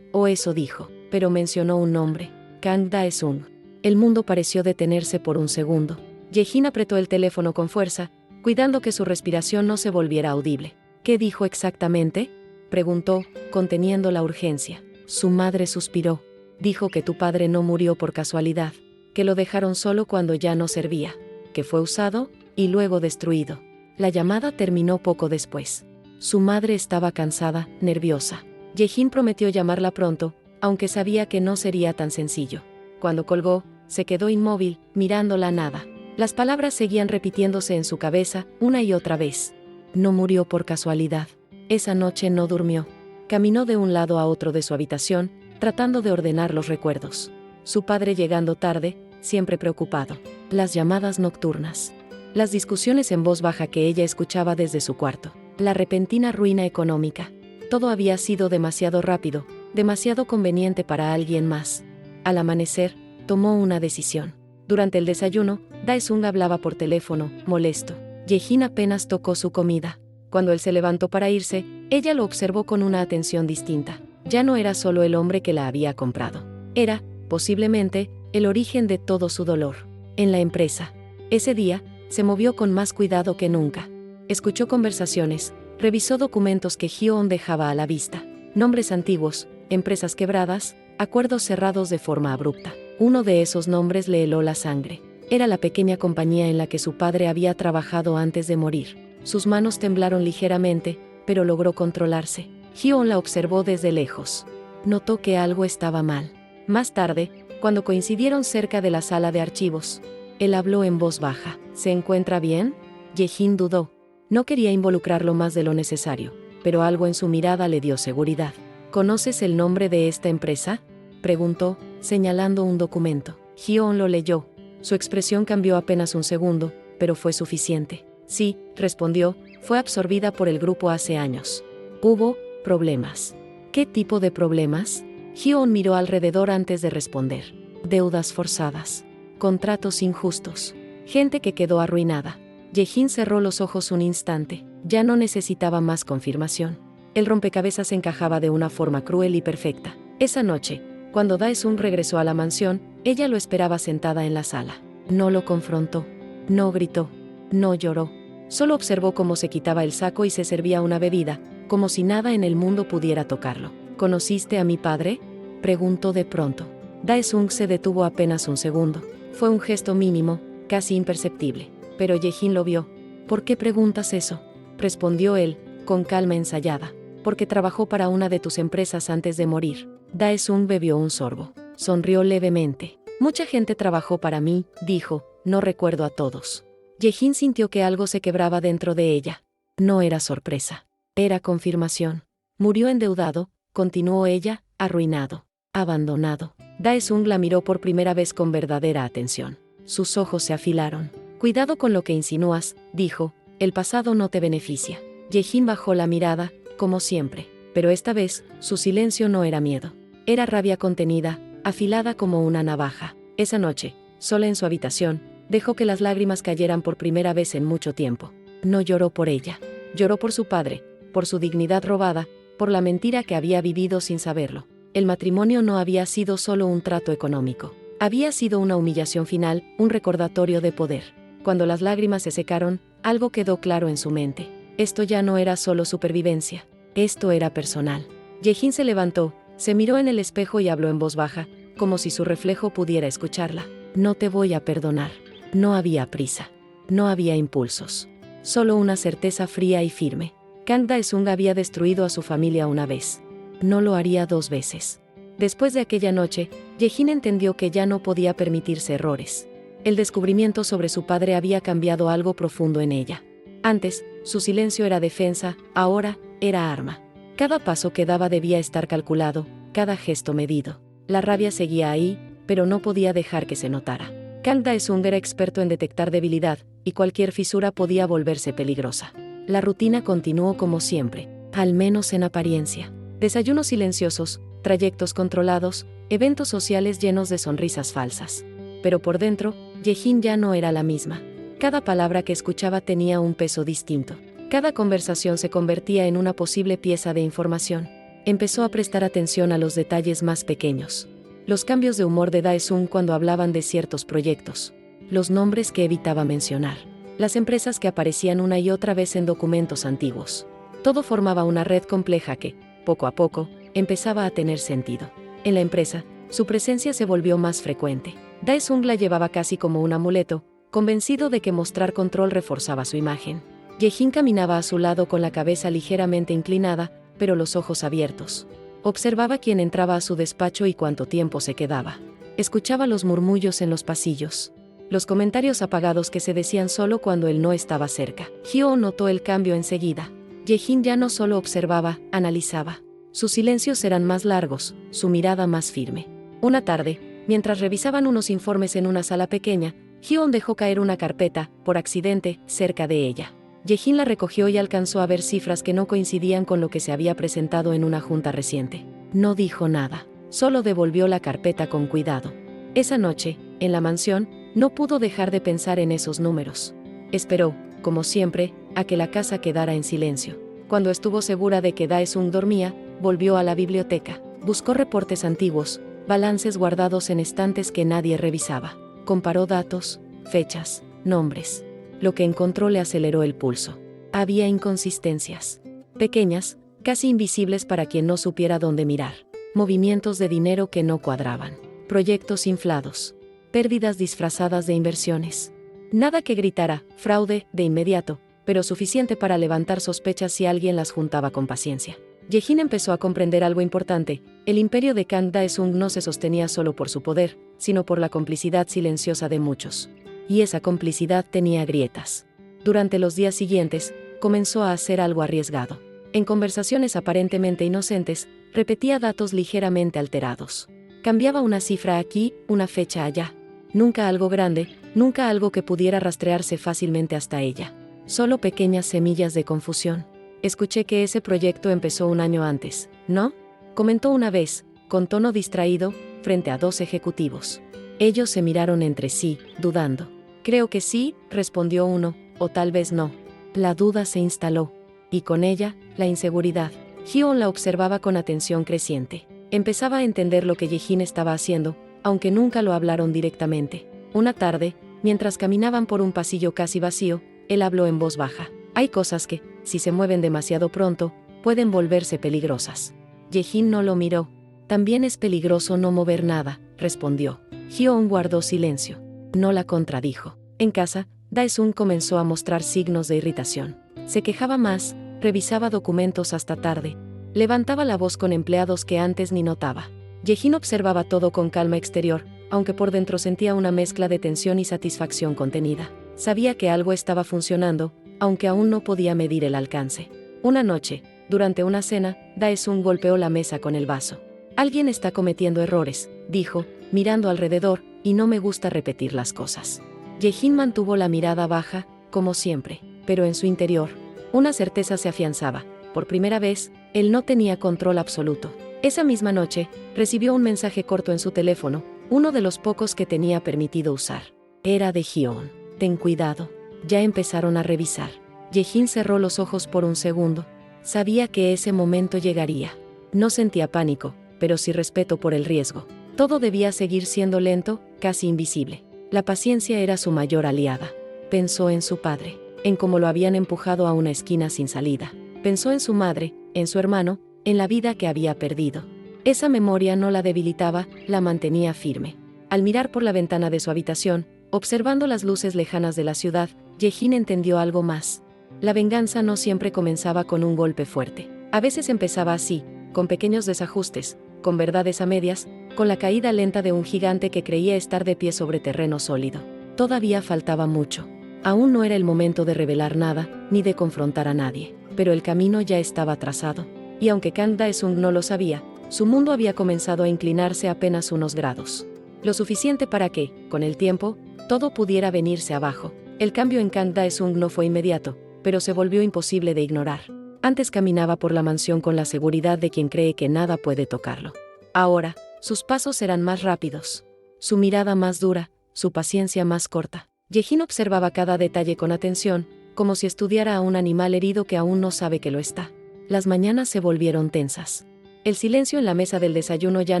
o eso dijo, pero mencionó un nombre: Kang Dae-sung. El mundo pareció detenerse por un segundo. Ye-jin apretó el teléfono con fuerza, cuidando que su respiración no se volviera audible. ¿Qué dijo exactamente?, preguntó, conteniendo la urgencia. Su madre suspiró. Dijo que tu padre no murió por casualidad, que lo dejaron solo cuando ya no servía, que fue usado y luego destruido. La llamada terminó poco después. Su madre estaba cansada, nerviosa. Ye-jin prometió llamarla pronto, aunque sabía que no sería tan sencillo. Cuando colgó, se quedó inmóvil, mirando la nada. Las palabras seguían repitiéndose en su cabeza, una y otra vez. No murió por casualidad. Esa noche no durmió. Caminó de un lado a otro de su habitación, tratando de ordenar los recuerdos. Su padre llegando tarde, siempre preocupado. Las llamadas nocturnas. Las discusiones en voz baja que ella escuchaba desde su cuarto. La repentina ruina económica. Todo había sido demasiado rápido, demasiado conveniente para alguien más. Al amanecer, tomó una decisión. Durante el desayuno, Dae-sung hablaba por teléfono, molesto. Ye-jin apenas tocó su comida. Cuando él se levantó para irse, ella lo observó con una atención distinta. Ya no era solo el hombre que la había comprado. Era, posiblemente, el origen de todo su dolor. En la empresa. Ese día, se movió con más cuidado que nunca. Escuchó conversaciones, revisó documentos que Hyo-on dejaba a la vista. Nombres antiguos, empresas quebradas, acuerdos cerrados de forma abrupta. Uno de esos nombres le heló la sangre. Era la pequeña compañía en la que su padre había trabajado antes de morir. Sus manos temblaron ligeramente, pero logró controlarse. Hyo-on la observó desde lejos. Notó que algo estaba mal. Más tarde, cuando coincidieron cerca de la sala de archivos, él habló en voz baja. ¿Se encuentra bien? Ye-jin dudó. No quería involucrarlo más de lo necesario, pero algo en su mirada le dio seguridad. ¿Conoces el nombre de esta empresa?, preguntó, señalando un documento. Hyo-on lo leyó. Su expresión cambió apenas un segundo, pero fue suficiente. Sí, respondió, fue absorbida por el grupo hace años. Hubo problemas. ¿Qué tipo de problemas? Hyo-on miró alrededor antes de responder. Deudas forzadas. Contratos injustos. Gente que quedó arruinada. Ye-jin cerró los ojos un instante. Ya no necesitaba más confirmación. El rompecabezas encajaba de una forma cruel y perfecta. Esa noche, cuando Dae-sung regresó a la mansión, ella lo esperaba sentada en la sala. No lo confrontó. No gritó. No lloró. Solo observó cómo se quitaba el saco y se servía una bebida, como si nada en el mundo pudiera tocarlo. ¿Conociste a mi padre?, preguntó de pronto. Dae-sung se detuvo apenas un segundo. Fue un gesto mínimo, casi imperceptible. Pero Ye-jin lo vio. ¿Por qué preguntas eso?, respondió él, con calma ensayada. Porque trabajó para una de tus empresas antes de morir. Dae-sung bebió un sorbo. Sonrió levemente. Mucha gente trabajó para mí, dijo, no recuerdo a todos. Ye-jin sintió que algo se quebraba dentro de ella. No era sorpresa. Era confirmación. Murió endeudado, continuó ella, arruinado, abandonado. Dae-sung la miró por primera vez con verdadera atención. Sus ojos se afilaron. Cuidado con lo que insinúas, dijo, el pasado no te beneficia. Ye-jin bajó la mirada, como siempre, pero esta vez, su silencio no era miedo. Era rabia contenida, afilada como una navaja. Esa noche, sola en su habitación, dejó que las lágrimas cayeran por primera vez en mucho tiempo. No lloró por ella. Lloró por su padre, por su dignidad robada, por la mentira que había vivido sin saberlo. El matrimonio no había sido solo un trato económico. Había sido una humillación final, un recordatorio de poder. Cuando las lágrimas se secaron, algo quedó claro en su mente. Esto ya no era solo supervivencia. Esto era personal. Ye-jin se levantó, se miró en el espejo y habló en voz baja, como si su reflejo pudiera escucharla. No te voy a perdonar. No había prisa. No había impulsos. Solo una certeza fría y firme. Kang Dae-sung había destruido a su familia una vez. No lo haría dos veces. Después de aquella noche, Ye-jin entendió que ya no podía permitirse errores. El descubrimiento sobre su padre había cambiado algo profundo en ella. Antes, su silencio era defensa, ahora, era arma. Cada paso que daba debía estar calculado, cada gesto medido. La rabia seguía ahí, pero no podía dejar que se notara. Kang Dae-sung era experto en detectar debilidad, y cualquier fisura podía volverse peligrosa. La rutina continuó como siempre, al menos en apariencia. Desayunos silenciosos, trayectos controlados, eventos sociales llenos de sonrisas falsas. Pero por dentro, Yejin ya no era la misma. Cada palabra que escuchaba tenía un peso distinto. Cada conversación se convertía en una posible pieza de información. Empezó a prestar atención a los detalles más pequeños. Los cambios de humor de Dae-sung cuando hablaban de ciertos proyectos. Los nombres que evitaba mencionar. Las empresas que aparecían una y otra vez en documentos antiguos. Todo formaba una red compleja que, poco a poco, empezaba a tener sentido. En la empresa, su presencia se volvió más frecuente. Dae-sung la llevaba casi como un amuleto, convencido de que mostrar control reforzaba su imagen. Yejin caminaba a su lado con la cabeza ligeramente inclinada, pero los ojos abiertos. Observaba quién entraba a su despacho y cuánto tiempo se quedaba. Escuchaba los murmullos en los pasillos. Los comentarios apagados que se decían solo cuando él no estaba cerca. Hyo notó el cambio enseguida. Yejin ya no solo observaba, analizaba. Sus silencios eran más largos, su mirada más firme. Una tarde, mientras revisaban unos informes en una sala pequeña, Hyo dejó caer una carpeta, por accidente, cerca de ella. Yejin la recogió y alcanzó a ver cifras que no coincidían con lo que se había presentado en una junta reciente. No dijo nada, solo devolvió la carpeta con cuidado. Esa noche, en la mansión, no pudo dejar de pensar en esos números. Esperó, como siempre, a que la casa quedara en silencio. Cuando estuvo segura de que Dae-sung dormía, volvió a la biblioteca. Buscó reportes antiguos, balances guardados en estantes que nadie revisaba. Comparó datos, fechas, nombres. Lo que encontró le aceleró el pulso. Había inconsistencias. Pequeñas, casi invisibles para quien no supiera dónde mirar. Movimientos de dinero que no cuadraban. Proyectos inflados. Pérdidas disfrazadas de inversiones. Nada que gritara, fraude, de inmediato, pero suficiente para levantar sospechas si alguien las juntaba con paciencia. Yejin empezó a comprender algo importante. El imperio de Kang Dae-sung no se sostenía solo por su poder, sino por la complicidad silenciosa de muchos. Y esa complicidad tenía grietas. Durante los días siguientes, comenzó a hacer algo arriesgado. En conversaciones aparentemente inocentes, repetía datos ligeramente alterados. Cambiaba una cifra aquí, una fecha allá. Nunca algo grande, nunca algo que pudiera rastrearse fácilmente hasta ella. Solo pequeñas semillas de confusión. Escuché que ese proyecto empezó un año antes, ¿no? Comentó una vez, con tono distraído, frente a 2 ejecutivos. Ellos se miraron entre sí, dudando. Creo que sí, respondió uno, o tal vez no. La duda se instaló. Y con ella, la inseguridad. Hyo la observaba con atención creciente. Empezaba a entender lo que Yejin estaba haciendo, aunque nunca lo hablaron directamente. Una tarde, mientras caminaban por un pasillo casi vacío, él habló en voz baja. Hay cosas que, si se mueven demasiado pronto, pueden volverse peligrosas. Yejin no lo miró. También es peligroso no mover nada, respondió. Hyo guardó silencio. No la contradijo. En casa, Dae-sung comenzó a mostrar signos de irritación. Se quejaba más, revisaba documentos hasta tarde. Levantaba la voz con empleados que antes ni notaba. Yejin observaba todo con calma exterior, aunque por dentro sentía una mezcla de tensión y satisfacción contenida. Sabía que algo estaba funcionando, aunque aún no podía medir el alcance. Una noche, durante una cena, Dae-sung golpeó la mesa con el vaso. Alguien está cometiendo errores, dijo, mirando alrededor, y no me gusta repetir las cosas. Yejin mantuvo la mirada baja, como siempre, pero en su interior, una certeza se afianzaba. Por primera vez, él no tenía control absoluto. Esa misma noche, recibió un mensaje corto en su teléfono, uno de los pocos que tenía permitido usar. Era de Hyo. Ten cuidado. Ya empezaron a revisar. Yejin cerró los ojos por un segundo. Sabía que ese momento llegaría. No sentía pánico, pero sí respeto por el riesgo. Todo debía seguir siendo lento, casi invisible. La paciencia era su mayor aliada. Pensó en su padre, en cómo lo habían empujado a una esquina sin salida. Pensó en su madre, en su hermano, en la vida que había perdido. Esa memoria no la debilitaba, la mantenía firme. Al mirar por la ventana de su habitación, observando las luces lejanas de la ciudad, Yejin entendió algo más. La venganza no siempre comenzaba con un golpe fuerte. A veces empezaba así, con pequeños desajustes, con verdades a medias, con la caída lenta de un gigante que creía estar de pie sobre terreno sólido. Todavía faltaba mucho. Aún no era el momento de revelar nada, ni de confrontar a nadie, pero el camino ya estaba trazado. Y aunque Kang Dae-sung no lo sabía, su mundo había comenzado a inclinarse apenas unos grados. Lo suficiente para que, con el tiempo, todo pudiera venirse abajo. El cambio en Kang Dae-sung no fue inmediato, pero se volvió imposible de ignorar. Antes caminaba por la mansión con la seguridad de quien cree que nada puede tocarlo. Ahora, sus pasos eran más rápidos, su mirada más dura, su paciencia más corta. Yejin observaba cada detalle con atención, como si estudiara a un animal herido que aún no sabe que lo está. Las mañanas se volvieron tensas. El silencio en la mesa del desayuno ya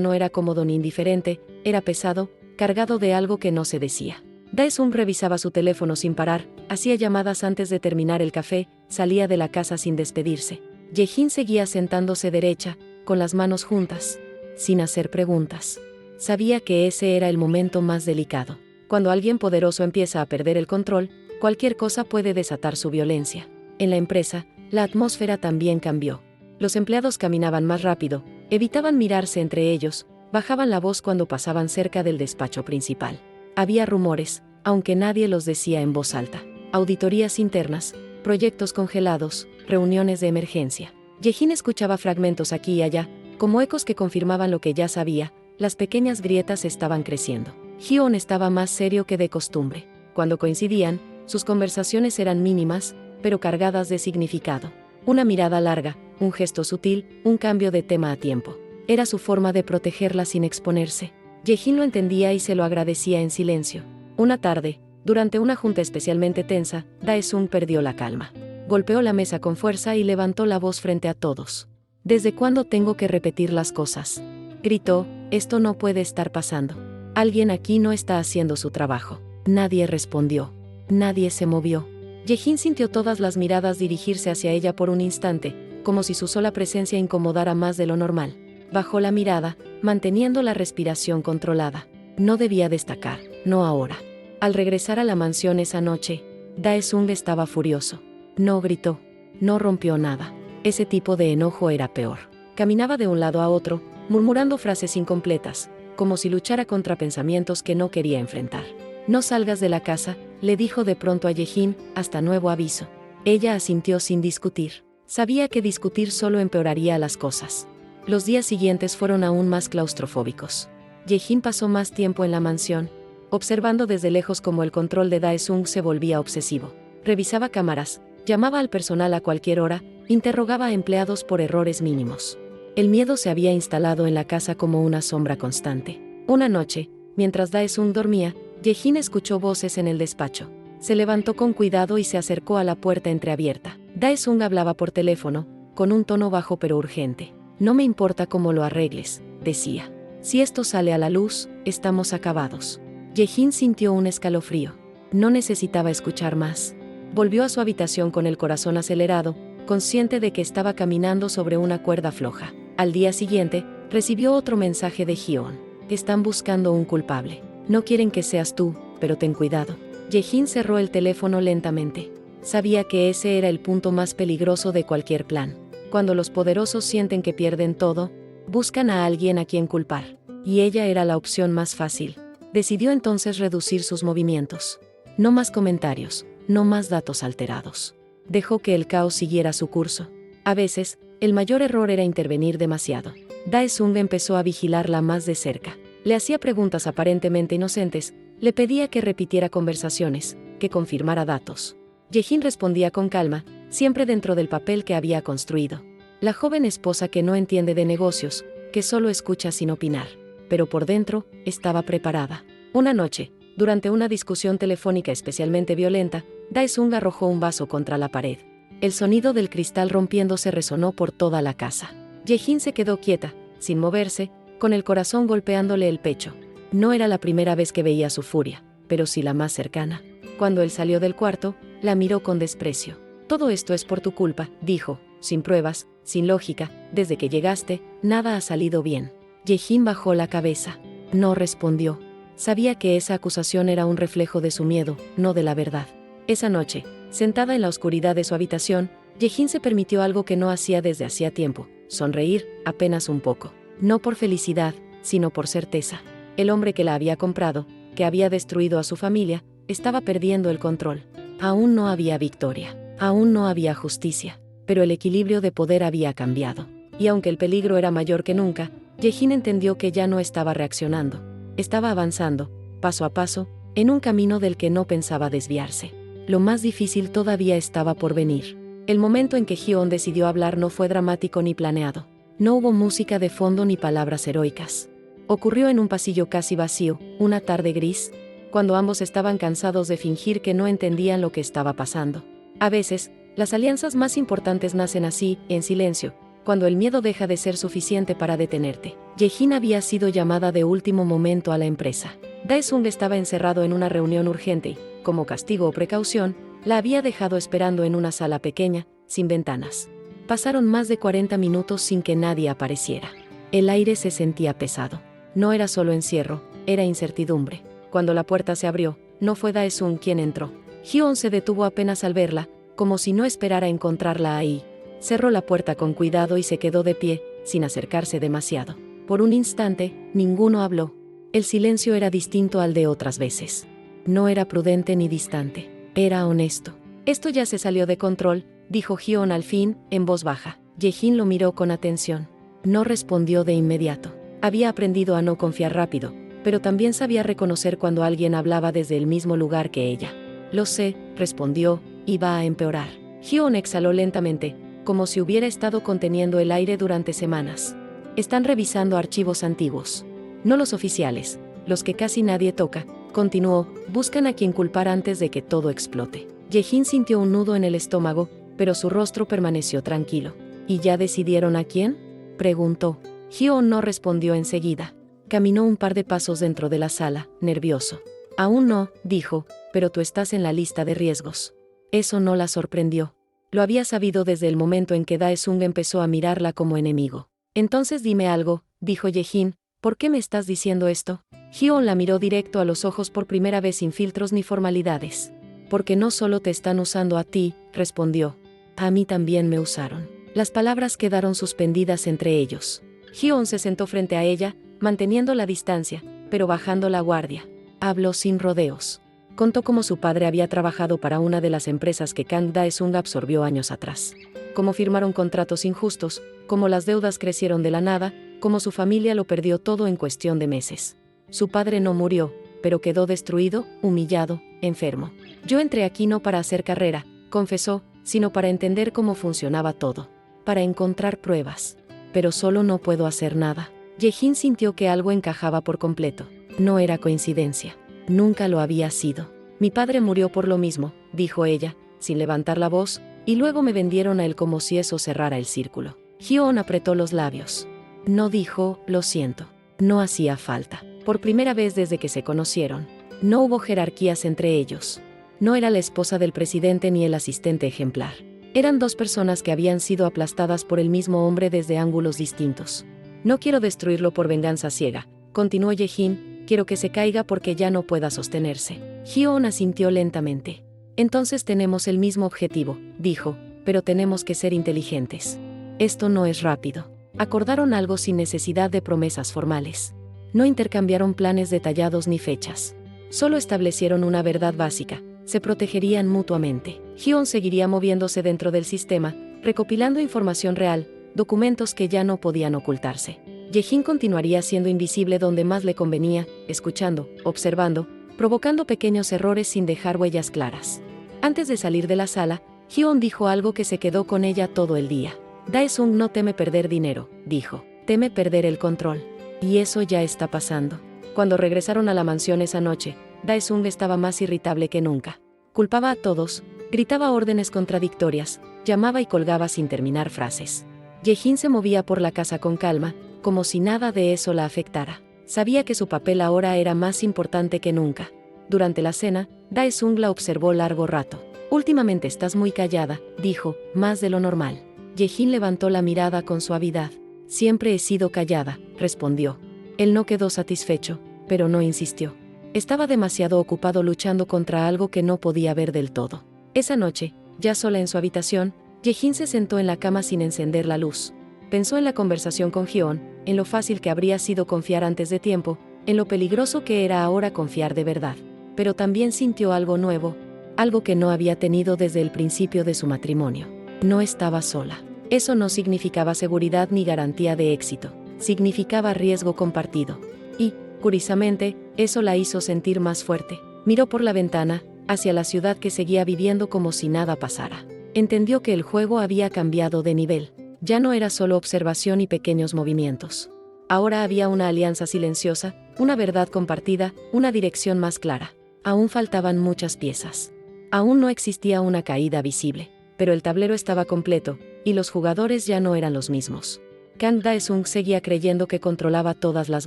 no era cómodo ni indiferente, era pesado, cargado de algo que no se decía. Dae-sung revisaba su teléfono sin parar, hacía llamadas antes de terminar el café, salía de la casa sin despedirse. Yejin seguía sentándose derecha, con las manos juntas, sin hacer preguntas. Sabía que ese era el momento más delicado. Cuando alguien poderoso empieza a perder el control, cualquier cosa puede desatar su violencia. En la empresa, la atmósfera también cambió. Los empleados caminaban más rápido, evitaban mirarse entre ellos, bajaban la voz cuando pasaban cerca del despacho principal. Había rumores, aunque nadie los decía en voz alta. Auditorías internas, proyectos congelados, reuniones de emergencia. Yejin escuchaba fragmentos aquí y allá, como ecos que confirmaban lo que ya sabía. Las pequeñas grietas estaban creciendo. Hyo-on estaba más serio que de costumbre. Cuando coincidían, sus conversaciones eran mínimas, pero cargadas de significado. Una mirada larga, un gesto sutil, un cambio de tema a tiempo. Era su forma de protegerla sin exponerse. Yejin lo entendía y se lo agradecía en silencio. Una tarde, durante una junta especialmente tensa, Dae-sung perdió la calma. Golpeó la mesa con fuerza y levantó la voz frente a todos. ¿Desde cuándo tengo que repetir las cosas?, gritó. Esto no puede estar pasando. Alguien aquí no está haciendo su trabajo. Nadie respondió. Nadie se movió. Yejin sintió todas las miradas dirigirse hacia ella por un instante, como si su sola presencia incomodara más de lo normal. Bajó la mirada, manteniendo la respiración controlada. No debía destacar, no ahora. Al regresar a la mansión esa noche, Dae-sung estaba furioso. No gritó, no rompió nada. Ese tipo de enojo era peor. Caminaba de un lado a otro, murmurando frases incompletas, como si luchara contra pensamientos que no quería enfrentar. No salgas de la casa, le dijo de pronto a Yejin, hasta nuevo aviso. Ella asintió sin discutir. Sabía que discutir solo empeoraría las cosas. Los días siguientes fueron aún más claustrofóbicos. Yejin pasó más tiempo en la mansión, observando desde lejos cómo el control de Dae-sung se volvía obsesivo. Revisaba cámaras, llamaba al personal a cualquier hora, interrogaba a empleados por errores mínimos. El miedo se había instalado en la casa como una sombra constante. Una noche, mientras Dae-sung dormía, Yejin escuchó voces en el despacho. Se levantó con cuidado y se acercó a la puerta entreabierta. Dae-sung hablaba por teléfono, con un tono bajo pero urgente. No me importa cómo lo arregles, decía. Si esto sale a la luz, estamos acabados. Yejin sintió un escalofrío. No necesitaba escuchar más. Volvió a su habitación con el corazón acelerado, consciente de que estaba caminando sobre una cuerda floja. Al día siguiente, recibió otro mensaje de Hyo-on. Están buscando un culpable. No quieren que seas tú, pero ten cuidado. Yejin cerró el teléfono lentamente. Sabía que ese era el punto más peligroso de cualquier plan. Cuando los poderosos sienten que pierden todo, buscan a alguien a quien culpar. Y ella era la opción más fácil. Decidió entonces reducir sus movimientos. No más comentarios, no más datos alterados. Dejó que el caos siguiera su curso. A veces, el mayor error era intervenir demasiado. Dae-sung empezó a vigilarla más de cerca. Le hacía preguntas aparentemente inocentes, le pedía que repitiera conversaciones, que confirmara datos. Yejin respondía con calma, siempre dentro del papel que había construido. La joven esposa que no entiende de negocios, que solo escucha sin opinar. Pero por dentro, estaba preparada. Una noche, durante una discusión telefónica especialmente violenta, Dae-sung arrojó un vaso contra la pared. El sonido del cristal rompiéndose resonó por toda la casa. Yejin se quedó quieta, sin moverse, con el corazón golpeándole el pecho. No era la primera vez que veía su furia, pero sí la más cercana. Cuando él salió del cuarto, la miró con desprecio. Todo esto es por tu culpa, dijo, sin pruebas, sin lógica. Desde que llegaste, nada ha salido bien. Yejin bajó la cabeza. No respondió. Sabía que esa acusación era un reflejo de su miedo, no de la verdad. Esa noche, sentada en la oscuridad de su habitación, Yejin se permitió algo que no hacía desde hacía tiempo: sonreír, apenas un poco. No por felicidad, sino por certeza. El hombre que la había comprado, que había destruido a su familia, estaba perdiendo el control. Aún no había victoria. Aún no había justicia. Pero el equilibrio de poder había cambiado. Y aunque el peligro era mayor que nunca, Yejin entendió que ya no estaba reaccionando. Estaba avanzando, paso a paso, en un camino del que no pensaba desviarse. Lo más difícil todavía estaba por venir. El momento en que Hyo-on decidió hablar no fue dramático ni planeado. No hubo música de fondo ni palabras heroicas. Ocurrió en un pasillo casi vacío, una tarde gris, cuando ambos estaban cansados de fingir que no entendían lo que estaba pasando. A veces, las alianzas más importantes nacen así, en silencio, cuando el miedo deja de ser suficiente para detenerte. Yejin había sido llamada de último momento a la empresa. Dae-sung estaba encerrado en una reunión urgente y, como castigo o precaución, la había dejado esperando en una sala pequeña, sin ventanas. Pasaron más de 40 minutos sin que nadie apareciera. El aire se sentía pesado. No era solo encierro, era incertidumbre. Cuando la puerta se abrió, no fue Dae-sung quien entró. Hyun se detuvo apenas al verla, como si no esperara encontrarla ahí. Cerró la puerta con cuidado y se quedó de pie, sin acercarse demasiado. Por un instante, ninguno habló. El silencio era distinto al de otras veces. No era prudente ni distante, era honesto. Esto ya se salió de control, dijo Hyun al fin, en voz baja. Yejin lo miró con atención. No respondió de inmediato. Había aprendido a no confiar rápido, pero también sabía reconocer cuando alguien hablaba desde el mismo lugar que ella. Lo sé, respondió, y va a empeorar. Hyun exhaló lentamente, como si hubiera estado conteniendo el aire durante semanas. Están revisando archivos antiguos. No los oficiales, los que casi nadie toca, continuó, buscan a quien culpar antes de que todo explote. Yejin sintió un nudo en el estómago, pero su rostro permaneció tranquilo. ¿Y ya decidieron a quién?, preguntó. Hyun no respondió enseguida. Caminó un par de pasos dentro de la sala, nervioso. Aún no, dijo, pero tú estás en la lista de riesgos. Eso no la sorprendió. Lo había sabido desde el momento en que Dae-sung empezó a mirarla como enemigo. Entonces dime algo, dijo Yejin, ¿por qué me estás diciendo esto? Hyun la miró directo a los ojos por primera vez sin filtros ni formalidades. Porque no solo te están usando a ti, respondió. A mí también me usaron. Las palabras quedaron suspendidas entre ellos. Hyun se sentó frente a ella, manteniendo la distancia, pero bajando la guardia. Habló sin rodeos. Contó cómo su padre había trabajado para una de las empresas que Kang Dae-sung absorbió años atrás. Cómo firmaron contratos injustos, cómo las deudas crecieron de la nada, cómo su familia lo perdió todo en cuestión de meses. Su padre no murió, pero quedó destruido, humillado, enfermo. Yo entré aquí no para hacer carrera, confesó, sino para entender cómo funcionaba todo. Para encontrar pruebas. Pero solo no puedo hacer nada. Yejin sintió que algo encajaba por completo. No era coincidencia. Nunca lo había sido. Mi padre murió por lo mismo, dijo ella, sin levantar la voz, y luego me vendieron a él como si eso cerrara el círculo. Hyun apretó los labios. No dijo, lo siento. No hacía falta. Por primera vez desde que se conocieron. No hubo jerarquías entre ellos. No era la esposa del presidente ni el asistente ejemplar. Eran dos personas que habían sido aplastadas por el mismo hombre desde ángulos distintos. No quiero destruirlo por venganza ciega, continuó Yejin, quiero que se caiga porque ya no pueda sostenerse. Hyun asintió lentamente. Entonces tenemos el mismo objetivo, dijo, pero tenemos que ser inteligentes. Esto no es rápido. Acordaron algo sin necesidad de promesas formales. No intercambiaron planes detallados ni fechas. Solo establecieron una verdad básica. Se protegerían mutuamente. Hyun seguiría moviéndose dentro del sistema, recopilando información real, documentos que ya no podían ocultarse. Yejin continuaría siendo invisible donde más le convenía, escuchando, observando, provocando pequeños errores sin dejar huellas claras. Antes de salir de la sala, Hyun dijo algo que se quedó con ella todo el día. Dae-sung no teme perder dinero, dijo, teme perder el control. Y eso ya está pasando. Cuando regresaron a la mansión esa noche, Dae-sung estaba más irritable que nunca. Culpaba a todos, gritaba órdenes contradictorias, llamaba y colgaba sin terminar frases. Yejin se movía por la casa con calma, como si nada de eso la afectara. Sabía que su papel ahora era más importante que nunca. Durante la cena, Dae-sung la observó largo rato. Últimamente estás muy callada, dijo, más de lo normal. Yejin levantó la mirada con suavidad. Siempre he sido callada, respondió. Él no quedó satisfecho, pero no insistió. Estaba demasiado ocupado luchando contra algo que no podía ver del todo. Esa noche, ya sola en su habitación, Yejin se sentó en la cama sin encender la luz. Pensó en la conversación con Hyun, en lo fácil que habría sido confiar antes de tiempo, en lo peligroso que era ahora confiar de verdad. Pero también sintió algo nuevo, algo que no había tenido desde el principio de su matrimonio. No estaba sola. Eso no significaba seguridad ni garantía de éxito. Significaba riesgo compartido. Y, curiosamente, eso la hizo sentir más fuerte. Miró por la ventana, hacia la ciudad que seguía viviendo como si nada pasara. Entendió que el juego había cambiado de nivel. Ya no era solo observación y pequeños movimientos. Ahora había una alianza silenciosa, una verdad compartida, una dirección más clara. Aún faltaban muchas piezas. Aún no existía una caída visible, pero el tablero estaba completo, y los jugadores ya no eran los mismos. Kang Dae-sung seguía creyendo que controlaba todas las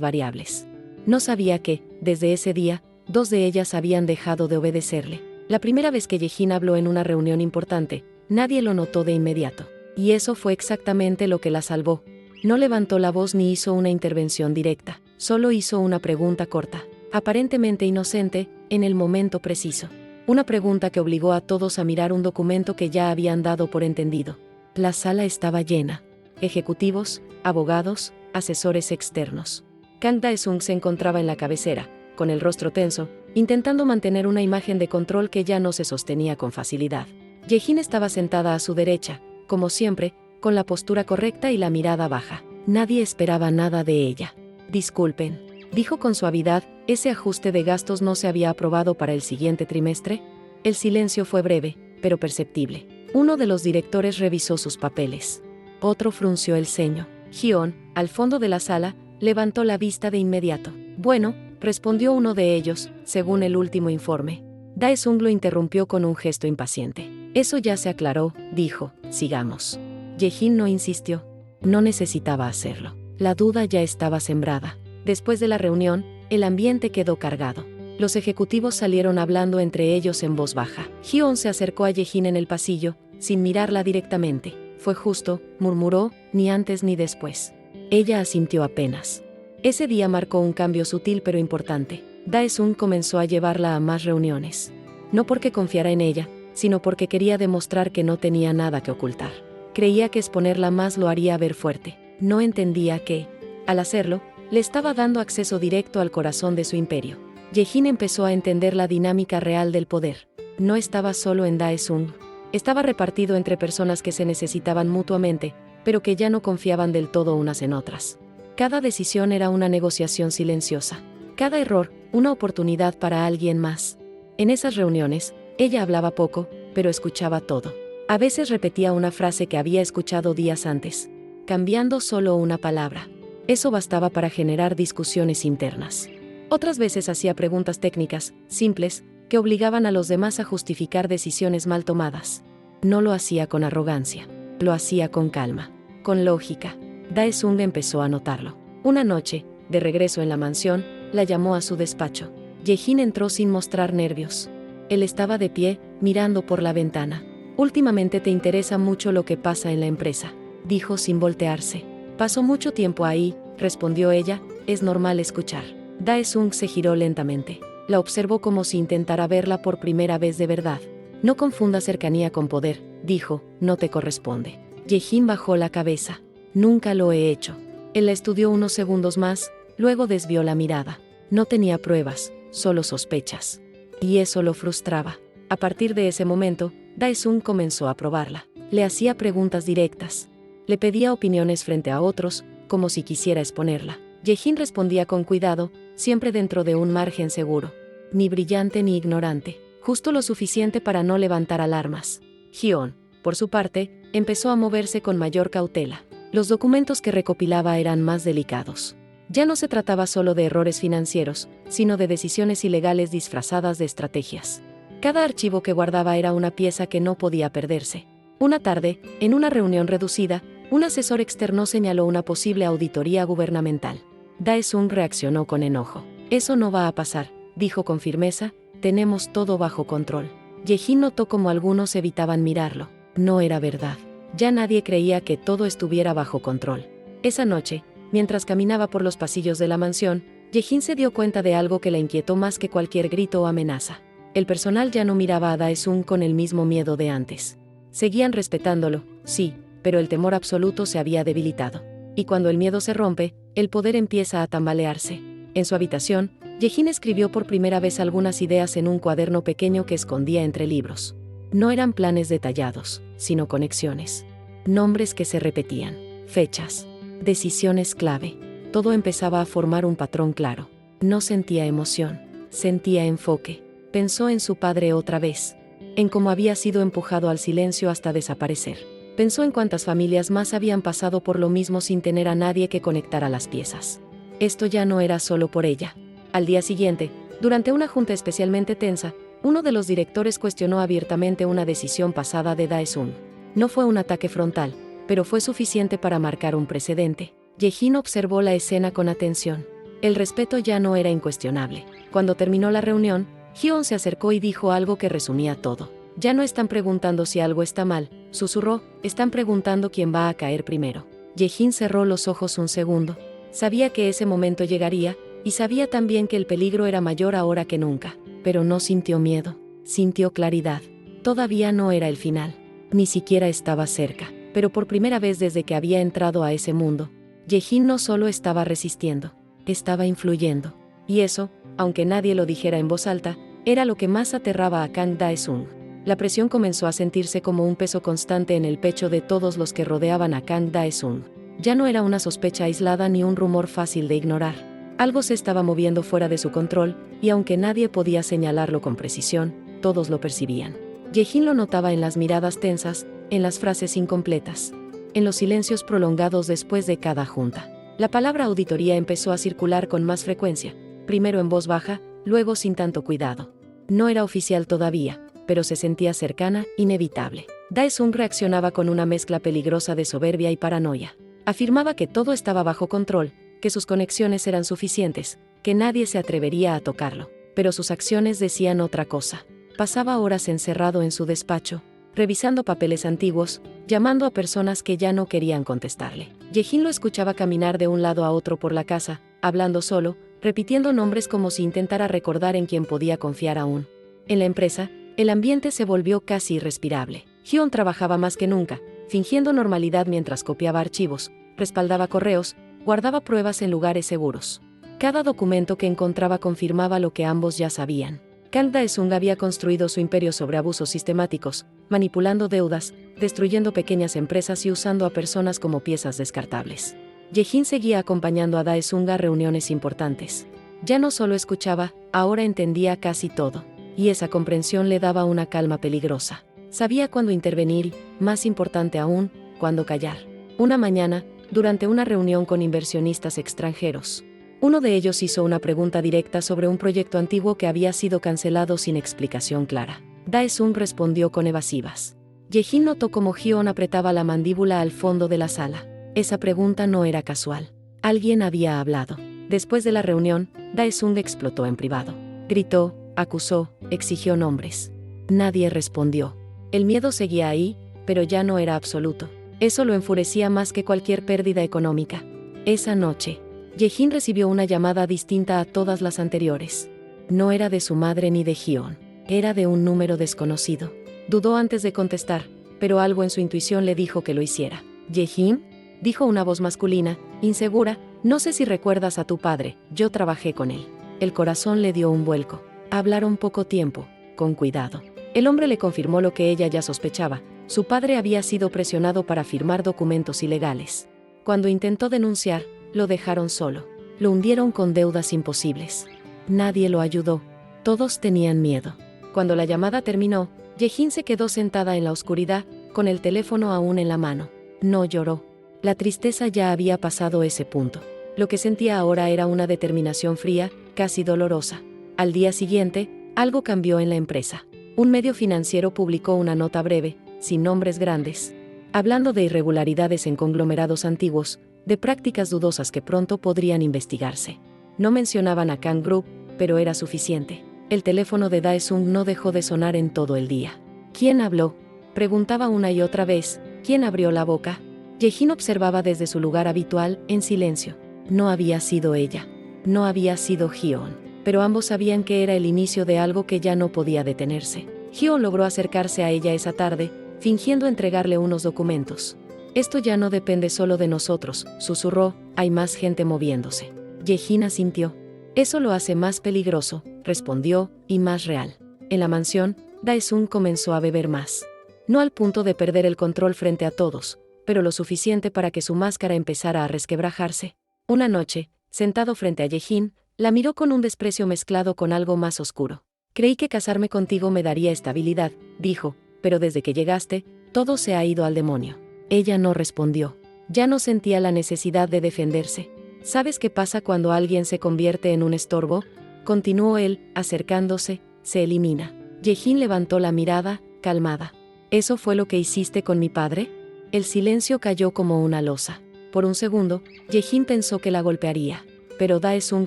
variables. No sabía que, desde ese día, dos de ellas habían dejado de obedecerle. La primera vez que Ye-jin habló en una reunión importante, nadie lo notó de inmediato. Y eso fue exactamente lo que la salvó. No levantó la voz ni hizo una intervención directa, solo hizo una pregunta corta, aparentemente inocente, en el momento preciso. Una pregunta que obligó a todos a mirar un documento que ya habían dado por entendido. La sala estaba llena. Ejecutivos, abogados, asesores externos. Kang Dae-sung se encontraba en la cabecera, con el rostro tenso, intentando mantener una imagen de control que ya no se sostenía con facilidad. Ye-jin estaba sentada a su derecha, como siempre, con la postura correcta y la mirada baja. Nadie esperaba nada de ella. Disculpen, dijo con suavidad, ¿ese ajuste de gastos no se había aprobado para el siguiente trimestre? El silencio fue breve, pero perceptible. Uno de los directores revisó sus papeles. Otro frunció el ceño. Hyun, al fondo de la sala, levantó la vista de inmediato. Bueno, respondió uno de ellos, según el último informe. Dae-sung lo interrumpió con un gesto impaciente. Eso ya se aclaró, dijo, sigamos. Ye-jin no insistió. No necesitaba hacerlo. La duda ya estaba sembrada. Después de la reunión, el ambiente quedó cargado. Los ejecutivos salieron hablando entre ellos en voz baja. Hyun se acercó a Ye-jin en el pasillo, sin mirarla directamente. Fue justo, murmuró, ni antes ni después. Ella asintió apenas. Ese día marcó un cambio sutil pero importante. Dae-sung comenzó a llevarla a más reuniones. No porque confiara en ella, sino porque quería demostrar que no tenía nada que ocultar. Creía que exponerla más lo haría ver fuerte. No entendía que, al hacerlo, le estaba dando acceso directo al corazón de su imperio. Ye-jin empezó a entender la dinámica real del poder. No estaba solo en Dae-sung. Estaba repartido entre personas que se necesitaban mutuamente, pero que ya no confiaban del todo unas en otras. Cada decisión era una negociación silenciosa. Cada error, una oportunidad para alguien más. En esas reuniones, ella hablaba poco, pero escuchaba todo. A veces repetía una frase que había escuchado días antes, cambiando solo una palabra. Eso bastaba para generar discusiones internas. Otras veces hacía preguntas técnicas, simples, que obligaban a los demás a justificar decisiones mal tomadas. No lo hacía con arrogancia, lo hacía con calma, con lógica. Dae-sung empezó a notarlo. Una noche, de regreso en la mansión, la llamó a su despacho. Ye-jin entró sin mostrar nervios. Él estaba de pie, mirando por la ventana. Últimamente te interesa mucho lo que pasa en la empresa, dijo sin voltearse. Pasó mucho tiempo ahí, respondió ella, es normal escuchar. Dae-sung se giró lentamente. La observó como si intentara verla por primera vez de verdad. No confunda cercanía con poder, dijo, no te corresponde. Ye-jin bajó la cabeza. Nunca lo he hecho. Él la estudió unos segundos más, luego desvió la mirada. No tenía pruebas, solo sospechas. Y eso lo frustraba. A partir de ese momento, Dae-sung comenzó a probarla. Le hacía preguntas directas. Le pedía opiniones frente a otros, como si quisiera exponerla. Ye-jin respondía con cuidado, siempre dentro de un margen seguro. Ni brillante ni ignorante, justo lo suficiente para no levantar alarmas. Hyun, por su parte, empezó a moverse con mayor cautela. Los documentos que recopilaba eran más delicados. Ya no se trataba solo de errores financieros, sino de decisiones ilegales disfrazadas de estrategias. Cada archivo que guardaba era una pieza que no podía perderse. Una tarde, en una reunión reducida, un asesor externo señaló una posible auditoría gubernamental. Dae-sung reaccionó con enojo. Eso no va a pasar, dijo con firmeza, tenemos todo bajo control. Ye-jin notó como algunos evitaban mirarlo. No era verdad. Ya nadie creía que todo estuviera bajo control. Esa noche, mientras caminaba por los pasillos de la mansión, Ye-jin se dio cuenta de algo que la inquietó más que cualquier grito o amenaza. El personal ya no miraba a Dae-sung con el mismo miedo de antes. Seguían respetándolo, sí, pero el temor absoluto se había debilitado. Y cuando el miedo se rompe, el poder empieza a tambalearse. En su habitación, Ye-jin escribió por primera vez algunas ideas en un cuaderno pequeño que escondía entre libros. No eran planes detallados, sino conexiones. Nombres que se repetían, fechas, decisiones clave. Todo empezaba a formar un patrón claro. No sentía emoción, sentía enfoque. Pensó en su padre otra vez, en cómo había sido empujado al silencio hasta desaparecer. Pensó en cuántas familias más habían pasado por lo mismo sin tener a nadie que conectara las piezas. Esto ya no era solo por ella. Al día siguiente, durante una junta especialmente tensa, uno de los directores cuestionó abiertamente una decisión pasada de Dae-sung. No fue un ataque frontal, pero fue suficiente para marcar un precedente. Ye-jin observó la escena con atención. El respeto ya no era incuestionable. Cuando terminó la reunión, Hyun se acercó y dijo algo que resumía todo. Ya no están preguntando si algo está mal, susurró, están preguntando quién va a caer primero. Ye-jin cerró los ojos un segundo. Sabía que ese momento llegaría, y sabía también que el peligro era mayor ahora que nunca. Pero no sintió miedo, sintió claridad. Todavía no era el final. Ni siquiera estaba cerca. Pero por primera vez desde que había entrado a ese mundo, Ye-jin no solo estaba resistiendo, estaba influyendo. Y eso, aunque nadie lo dijera en voz alta, era lo que más aterraba a Kang Dae-sung. La presión comenzó a sentirse como un peso constante en el pecho de todos los que rodeaban a Kang Dae-sung. Ya no era una sospecha aislada ni un rumor fácil de ignorar. Algo se estaba moviendo fuera de su control, y aunque nadie podía señalarlo con precisión, todos lo percibían. Ye-jin lo notaba en las miradas tensas, en las frases incompletas, en los silencios prolongados después de cada junta. La palabra auditoría empezó a circular con más frecuencia, primero en voz baja, luego sin tanto cuidado. No era oficial todavía, pero se sentía cercana, inevitable. Dae-sung reaccionaba con una mezcla peligrosa de soberbia y paranoia. Afirmaba que todo estaba bajo control, que sus conexiones eran suficientes, que nadie se atrevería a tocarlo. Pero sus acciones decían otra cosa. Pasaba horas encerrado en su despacho, revisando papeles antiguos, llamando a personas que ya no querían contestarle. Ye-jin lo escuchaba caminar de un lado a otro por la casa, hablando solo, repitiendo nombres como si intentara recordar en quién podía confiar aún. En la empresa, el ambiente se volvió casi irrespirable. Hyun trabajaba más que nunca, fingiendo normalidad mientras copiaba archivos, respaldaba correos, guardaba pruebas en lugares seguros. Cada documento que encontraba confirmaba lo que ambos ya sabían. Kang Dae-sung había construido su imperio sobre abusos sistemáticos, manipulando deudas, destruyendo pequeñas empresas y usando a personas como piezas descartables. Ye-jin seguía acompañando a Dae-sung a reuniones importantes. Ya no solo escuchaba, ahora entendía casi todo. Y esa comprensión le daba una calma peligrosa. Sabía cuándo intervenir y, más importante aún, cuándo callar. Una mañana, durante una reunión con inversionistas extranjeros, uno de ellos hizo una pregunta directa sobre un proyecto antiguo que había sido cancelado sin explicación clara. Dae-sung respondió con evasivas. Ye-jin notó cómo Hyun apretaba la mandíbula al fondo de la sala. Esa pregunta no era casual. Alguien había hablado. Después de la reunión, Dae-sung explotó en privado. Gritó, acusó, exigió nombres. Nadie respondió. El miedo seguía ahí, pero ya no era absoluto. Eso lo enfurecía más que cualquier pérdida económica. Esa noche, Ye-jin recibió una llamada distinta a todas las anteriores. No era de su madre ni de Hyun. Era de un número desconocido. Dudó antes de contestar, pero algo en su intuición le dijo que lo hiciera. «¿Ye-jin?», dijo una voz masculina, insegura, «no sé si recuerdas a tu padre, yo trabajé con él». El corazón le dio un vuelco. Hablaron poco tiempo, con cuidado. El hombre le confirmó lo que ella ya sospechaba. Su padre había sido presionado para firmar documentos ilegales. Cuando intentó denunciar, lo dejaron solo. Lo hundieron con deudas imposibles. Nadie lo ayudó. Todos tenían miedo. Cuando la llamada terminó, Ye-jin se quedó sentada en la oscuridad, con el teléfono aún en la mano. No lloró. La tristeza ya había pasado ese punto. Lo que sentía ahora era una determinación fría, casi dolorosa. Al día siguiente, algo cambió en la empresa. Un medio financiero publicó una nota breve, sin nombres grandes, hablando de irregularidades en conglomerados antiguos, de prácticas dudosas que pronto podrían investigarse. No mencionaban a Kang Group, pero era suficiente. El teléfono de Dae-sung no dejó de sonar en todo el día. ¿Quién habló?, preguntaba una y otra vez. ¿Quién abrió la boca? Ye-jin observaba desde su lugar habitual, en silencio. No había sido ella. No había sido Hyun. Pero ambos sabían que era el inicio de algo que ya no podía detenerse. Hyun logró acercarse a ella esa tarde, fingiendo entregarle unos documentos. «Esto ya no depende solo de nosotros», susurró, «hay más gente moviéndose». Ye-jin asintió. «Eso lo hace más peligroso», respondió, «y más real». En la mansión, Dae-sung comenzó a beber más. No al punto de perder el control frente a todos, pero lo suficiente para que su máscara empezara a resquebrajarse. Una noche, sentado frente a Ye-jin, la miró con un desprecio mezclado con algo más oscuro. «Creí que casarme contigo me daría estabilidad», dijo, «pero desde que llegaste, todo se ha ido al demonio». Ella no respondió. Ya no sentía la necesidad de defenderse. ¿Sabes qué pasa cuando alguien se convierte en un estorbo? Continuó él, acercándose, se elimina. Yejin levantó la mirada, calmada. ¿Eso fue lo que hiciste con mi padre? El silencio cayó como una losa. Por un segundo, Yejin pensó que la golpearía, pero Dae-sung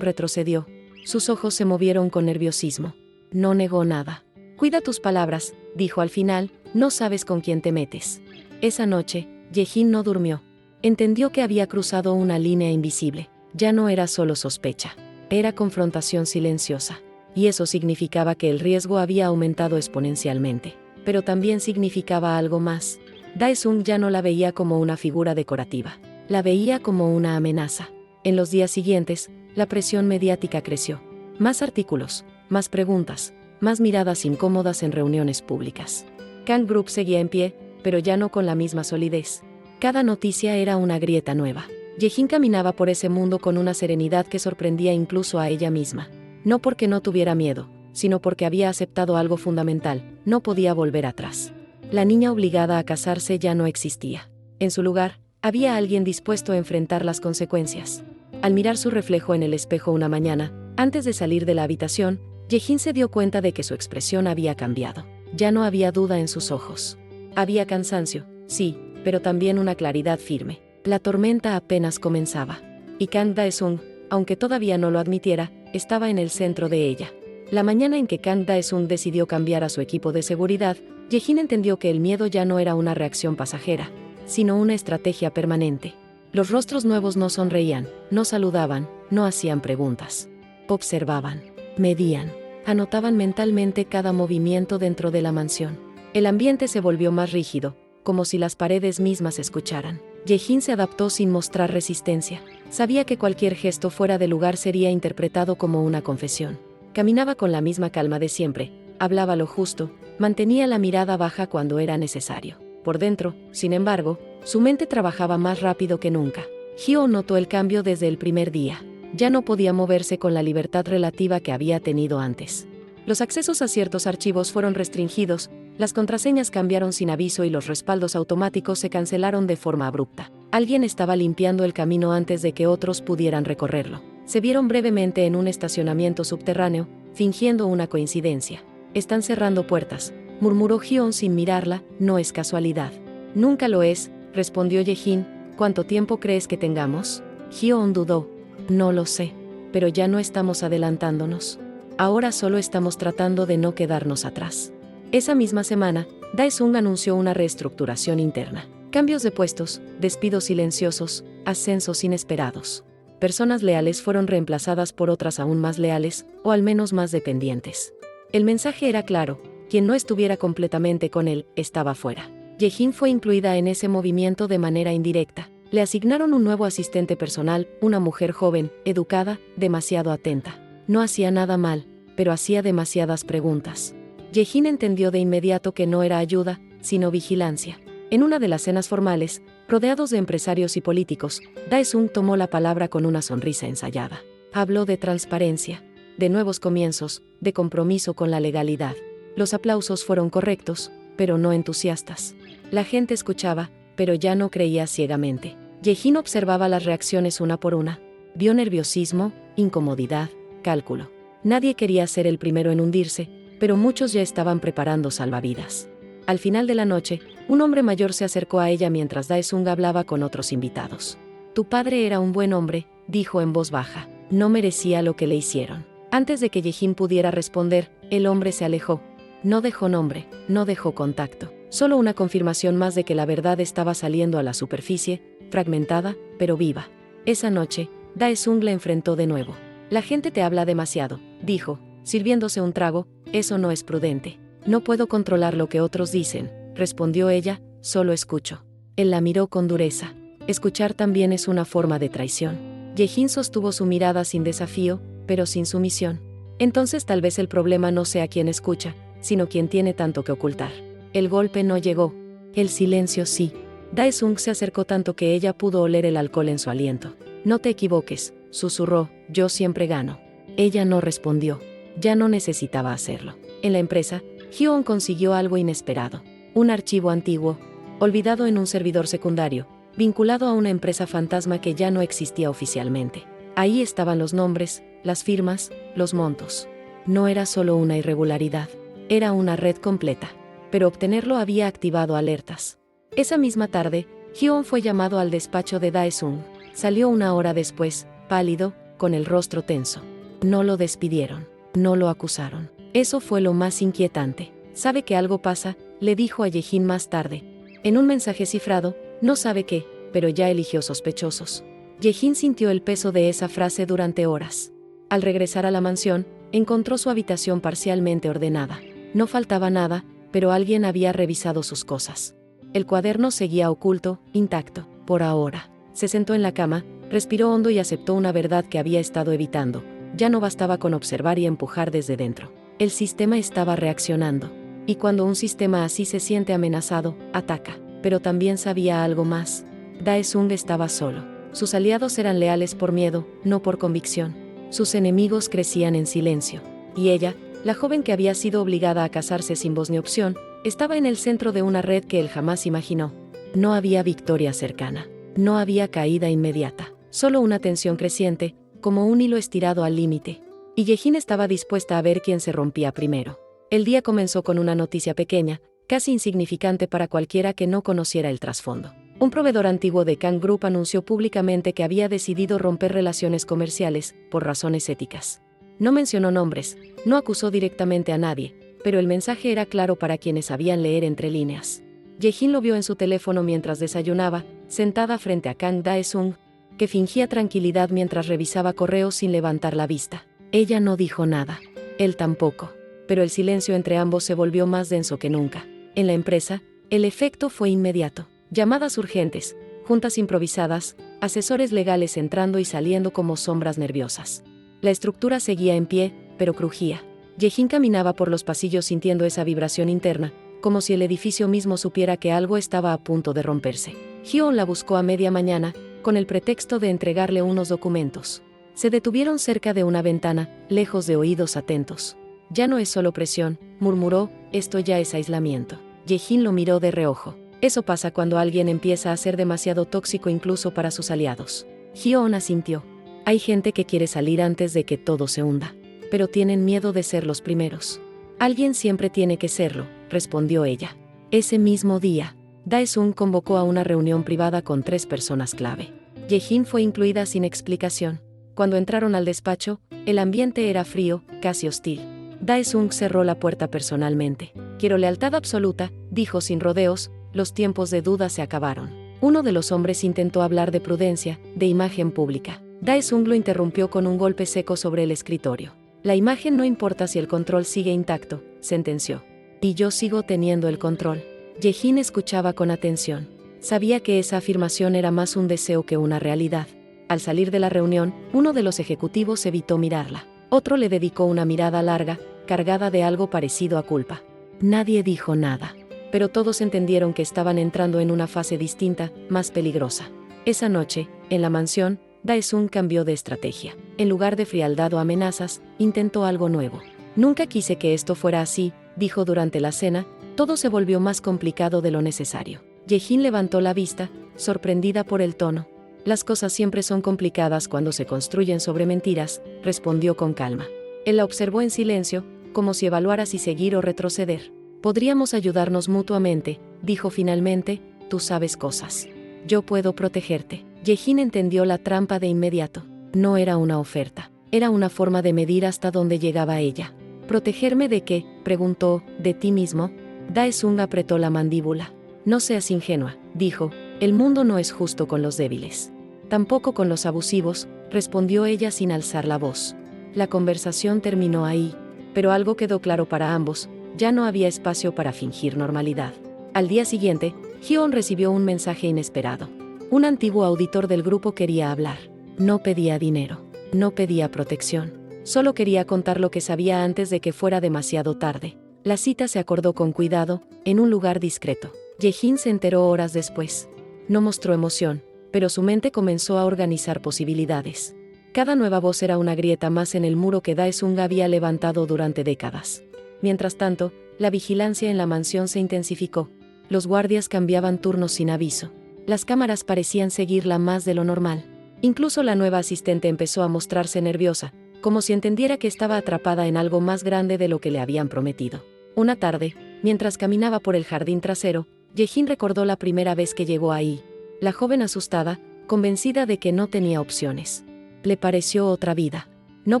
retrocedió. Sus ojos se movieron con nerviosismo. No negó nada. Cuida tus palabras, dijo al final, no sabes con quién te metes. Esa noche, Yejin no durmió. Entendió que había cruzado una línea invisible. Ya no era solo sospecha. Era confrontación silenciosa. Y eso significaba que el riesgo había aumentado exponencialmente. Pero también significaba algo más. Dae-sung ya no la veía como una figura decorativa. La veía como una amenaza. En los días siguientes, la presión mediática creció. Más artículos, más preguntas, más miradas incómodas en reuniones públicas. Kang Group seguía en pie, pero ya no con la misma solidez. Cada noticia era una grieta nueva. Yejin caminaba por ese mundo con una serenidad que sorprendía incluso a ella misma. No porque no tuviera miedo, sino porque había aceptado algo fundamental, no podía volver atrás. La niña obligada a casarse ya no existía. En su lugar, había alguien dispuesto a enfrentar las consecuencias. Al mirar su reflejo en el espejo una mañana, antes de salir de la habitación, Yejin se dio cuenta de que su expresión había cambiado. Ya no había duda en sus ojos. Había cansancio, sí, pero también una claridad firme. La tormenta apenas comenzaba. Y Kang Dae-sung, aunque todavía no lo admitiera, estaba en el centro de ella. La mañana en que Kang Dae-sung decidió cambiar a su equipo de seguridad, Yejin entendió que el miedo ya no era una reacción pasajera, sino una estrategia permanente. Los rostros nuevos no sonreían, no saludaban, no hacían preguntas. Observaban, medían, anotaban mentalmente cada movimiento dentro de la mansión. El ambiente se volvió más rígido, como si las paredes mismas escucharan. Yejin se adaptó sin mostrar resistencia. Sabía que cualquier gesto fuera de lugar sería interpretado como una confesión. Caminaba con la misma calma de siempre, hablaba lo justo, mantenía la mirada baja cuando era necesario. Por dentro, sin embargo, su mente trabajaba más rápido que nunca. Hyo notó el cambio desde el primer día. Ya no podía moverse con la libertad relativa que había tenido antes. Los accesos a ciertos archivos fueron restringidos, las contraseñas cambiaron sin aviso y los respaldos automáticos se cancelaron de forma abrupta. Alguien estaba limpiando el camino antes de que otros pudieran recorrerlo. Se vieron brevemente en un estacionamiento subterráneo, fingiendo una coincidencia. Están cerrando puertas, murmuró Hyo sin mirarla, no es casualidad. Nunca lo es, respondió Yejin. ¿Cuánto tiempo crees que tengamos? Hyo dudó. No lo sé. Pero ya no estamos adelantándonos. Ahora solo estamos tratando de no quedarnos atrás. Esa misma semana, Dae-sung anunció una reestructuración interna. Cambios de puestos, despidos silenciosos, ascensos inesperados. Personas leales fueron reemplazadas por otras aún más leales, o al menos más dependientes. El mensaje era claro, quien no estuviera completamente con él, estaba fuera. Yejin fue incluida en ese movimiento de manera indirecta. Le asignaron un nuevo asistente personal, una mujer joven, educada, demasiado atenta. No hacía nada mal, pero hacía demasiadas preguntas. Yejin entendió de inmediato que no era ayuda, sino vigilancia. En una de las cenas formales, rodeados de empresarios y políticos, Dae-sung tomó la palabra con una sonrisa ensayada. Habló de transparencia, de nuevos comienzos, de compromiso con la legalidad. Los aplausos fueron correctos, pero no entusiastas. La gente escuchaba, pero ya no creía ciegamente. Yejin observaba las reacciones una por una. Vio nerviosismo, incomodidad, cálculo. Nadie quería ser el primero en hundirse, pero muchos ya estaban preparando salvavidas. Al final de la noche, un hombre mayor se acercó a ella mientras Dae-sung hablaba con otros invitados. Tu padre era un buen hombre, dijo en voz baja. No merecía lo que le hicieron. Antes de que Yejin pudiera responder, el hombre se alejó. No dejó nombre, no dejó contacto. Solo una confirmación más de que la verdad estaba saliendo a la superficie, fragmentada, pero viva. Esa noche, Dae-sung la enfrentó de nuevo. La gente te habla demasiado, dijo, sirviéndose un trago, eso no es prudente. No puedo controlar lo que otros dicen, respondió ella, solo escucho. Él la miró con dureza. Escuchar también es una forma de traición. Yejin sostuvo su mirada sin desafío, pero sin sumisión. Entonces tal vez el problema no sea quien escucha, sino quien tiene tanto que ocultar. El golpe no llegó. El silencio sí. Dae-sung se acercó tanto que ella pudo oler el alcohol en su aliento. No te equivoques, susurró, yo siempre gano. Ella no respondió. Ya no necesitaba hacerlo. En la empresa, Hyo consiguió algo inesperado. Un archivo antiguo. olvidado en un servidor secundario, vinculado a una empresa fantasma que ya no existía oficialmente. Ahí estaban los nombres, las firmas, los montos. No era solo una irregularidad, era una red completa. Pero obtenerlo había activado alertas. Esa misma tarde, Hyun fue llamado al despacho de Dae-sung. Salió una hora después, pálido, con el rostro tenso. No lo despidieron, no lo acusaron. Eso fue lo más inquietante. «Sabe que algo pasa», le dijo a Ye-jin más tarde. En un mensaje cifrado, no sabe qué, pero ya eligió sospechosos. Ye-jin sintió el peso de esa frase durante horas. Al regresar a la mansión, encontró su habitación parcialmente ordenada. No faltaba nada, pero alguien había revisado sus cosas. El cuaderno seguía oculto, intacto, por ahora. Se sentó en la cama, respiró hondo y aceptó una verdad que había estado evitando. Ya no bastaba con observar y empujar desde dentro. El sistema estaba reaccionando. Y cuando un sistema así se siente amenazado, ataca. Pero también sabía algo más. Dae-sung estaba solo. Sus aliados eran leales por miedo, no por convicción. Sus enemigos crecían en silencio. Y ella, la joven que había sido obligada a casarse sin voz ni opción, estaba en el centro de una red que él jamás imaginó. No había victoria cercana. No había caída inmediata. Solo una tensión creciente, como un hilo estirado al límite. Y Ye-jin estaba dispuesta a ver quién se rompía primero. El día comenzó con una noticia pequeña, casi insignificante para cualquiera que no conociera el trasfondo. Un proveedor antiguo de Kang Group anunció públicamente que había decidido romper relaciones comerciales, por razones éticas. No mencionó nombres, no acusó directamente a nadie, pero el mensaje era claro para quienes sabían leer entre líneas. Ye-jin lo vio en su teléfono mientras desayunaba, sentada frente a Kang Dae-sung, que fingía tranquilidad mientras revisaba correos sin levantar la vista. Ella no dijo nada. Él tampoco. Pero el silencio entre ambos se volvió más denso que nunca. En la empresa, el efecto fue inmediato. Llamadas urgentes, juntas improvisadas, asesores legales entrando y saliendo como sombras nerviosas. La estructura seguía en pie, pero crujía. Ye-jin caminaba por los pasillos sintiendo esa vibración interna, como si el edificio mismo supiera que algo estaba a punto de romperse. Hyun la buscó a media mañana, con el pretexto de entregarle unos documentos. Se detuvieron cerca de una ventana, lejos de oídos atentos. «Ya no es solo presión», murmuró, «esto ya es aislamiento». Ye-jin lo miró de reojo. Eso pasa cuando alguien empieza a ser demasiado tóxico incluso para sus aliados. Hyun asintió. Hay gente que quiere salir antes de que todo se hunda. Pero tienen miedo de ser los primeros. Alguien siempre tiene que serlo, respondió ella. Ese mismo día, Dae-sung convocó a una reunión privada con 3 personas clave. Ye-jin fue incluida sin explicación. Cuando entraron al despacho, el ambiente era frío, casi hostil. Dae-sung cerró la puerta personalmente. «Quiero lealtad absoluta», dijo sin rodeos, «los tiempos de duda se acabaron». Uno de los hombres intentó hablar de prudencia, de imagen pública. Dae-sung lo interrumpió con un golpe seco sobre el escritorio. «La imagen no importa si el control sigue intacto», sentenció. «Y yo sigo teniendo el control». Ye-jin escuchaba con atención. Sabía que esa afirmación era más un deseo que una realidad. Al salir de la reunión, uno de los ejecutivos evitó mirarla. Otro le dedicó una mirada larga, cargada de algo parecido a culpa. Nadie dijo nada, pero todos entendieron que estaban entrando en una fase distinta, más peligrosa. Esa noche, en la mansión, Dae-sung cambió de estrategia. En lugar de frialdad o amenazas, intentó algo nuevo. «Nunca quise que esto fuera así», dijo durante la cena. Todo se volvió más complicado de lo necesario. Ye-jin levantó la vista, sorprendida por el tono. «Las cosas siempre son complicadas cuando se construyen sobre mentiras», respondió con calma. Él la observó en silencio, como si evaluara si seguir o retroceder. «Podríamos ayudarnos mutuamente», dijo finalmente, «tú sabes cosas. Yo puedo protegerte». Ye-jin entendió la trampa de inmediato. No era una oferta, era una forma de medir hasta dónde llegaba ella. «¿Protegerme de qué?», preguntó. «¿De ti mismo?». Dae-sung apretó la mandíbula. «No seas ingenua», dijo, «el mundo no es justo con los débiles». «Tampoco con los abusivos», respondió ella sin alzar la voz. La conversación terminó ahí, pero algo quedó claro para ambos, ya no había espacio para fingir normalidad. Al día siguiente, Hyun recibió un mensaje inesperado. Un antiguo auditor del grupo quería hablar. No pedía dinero, no pedía protección, solo quería contar lo que sabía antes de que fuera demasiado tarde. La cita se acordó con cuidado, en un lugar discreto. Ye-jin se enteró horas después. No mostró emoción, pero su mente comenzó a organizar posibilidades. Cada nueva voz era una grieta más en el muro que Dae-sung había levantado durante décadas. Mientras tanto, la vigilancia en la mansión se intensificó. Los guardias cambiaban turnos sin aviso. Las cámaras parecían seguirla más de lo normal. Incluso la nueva asistente empezó a mostrarse nerviosa, como si entendiera que estaba atrapada en algo más grande de lo que le habían prometido. Una tarde, mientras caminaba por el jardín trasero, Yejin recordó la primera vez que llegó ahí. La joven asustada, convencida de que no tenía opciones. Le pareció otra vida. No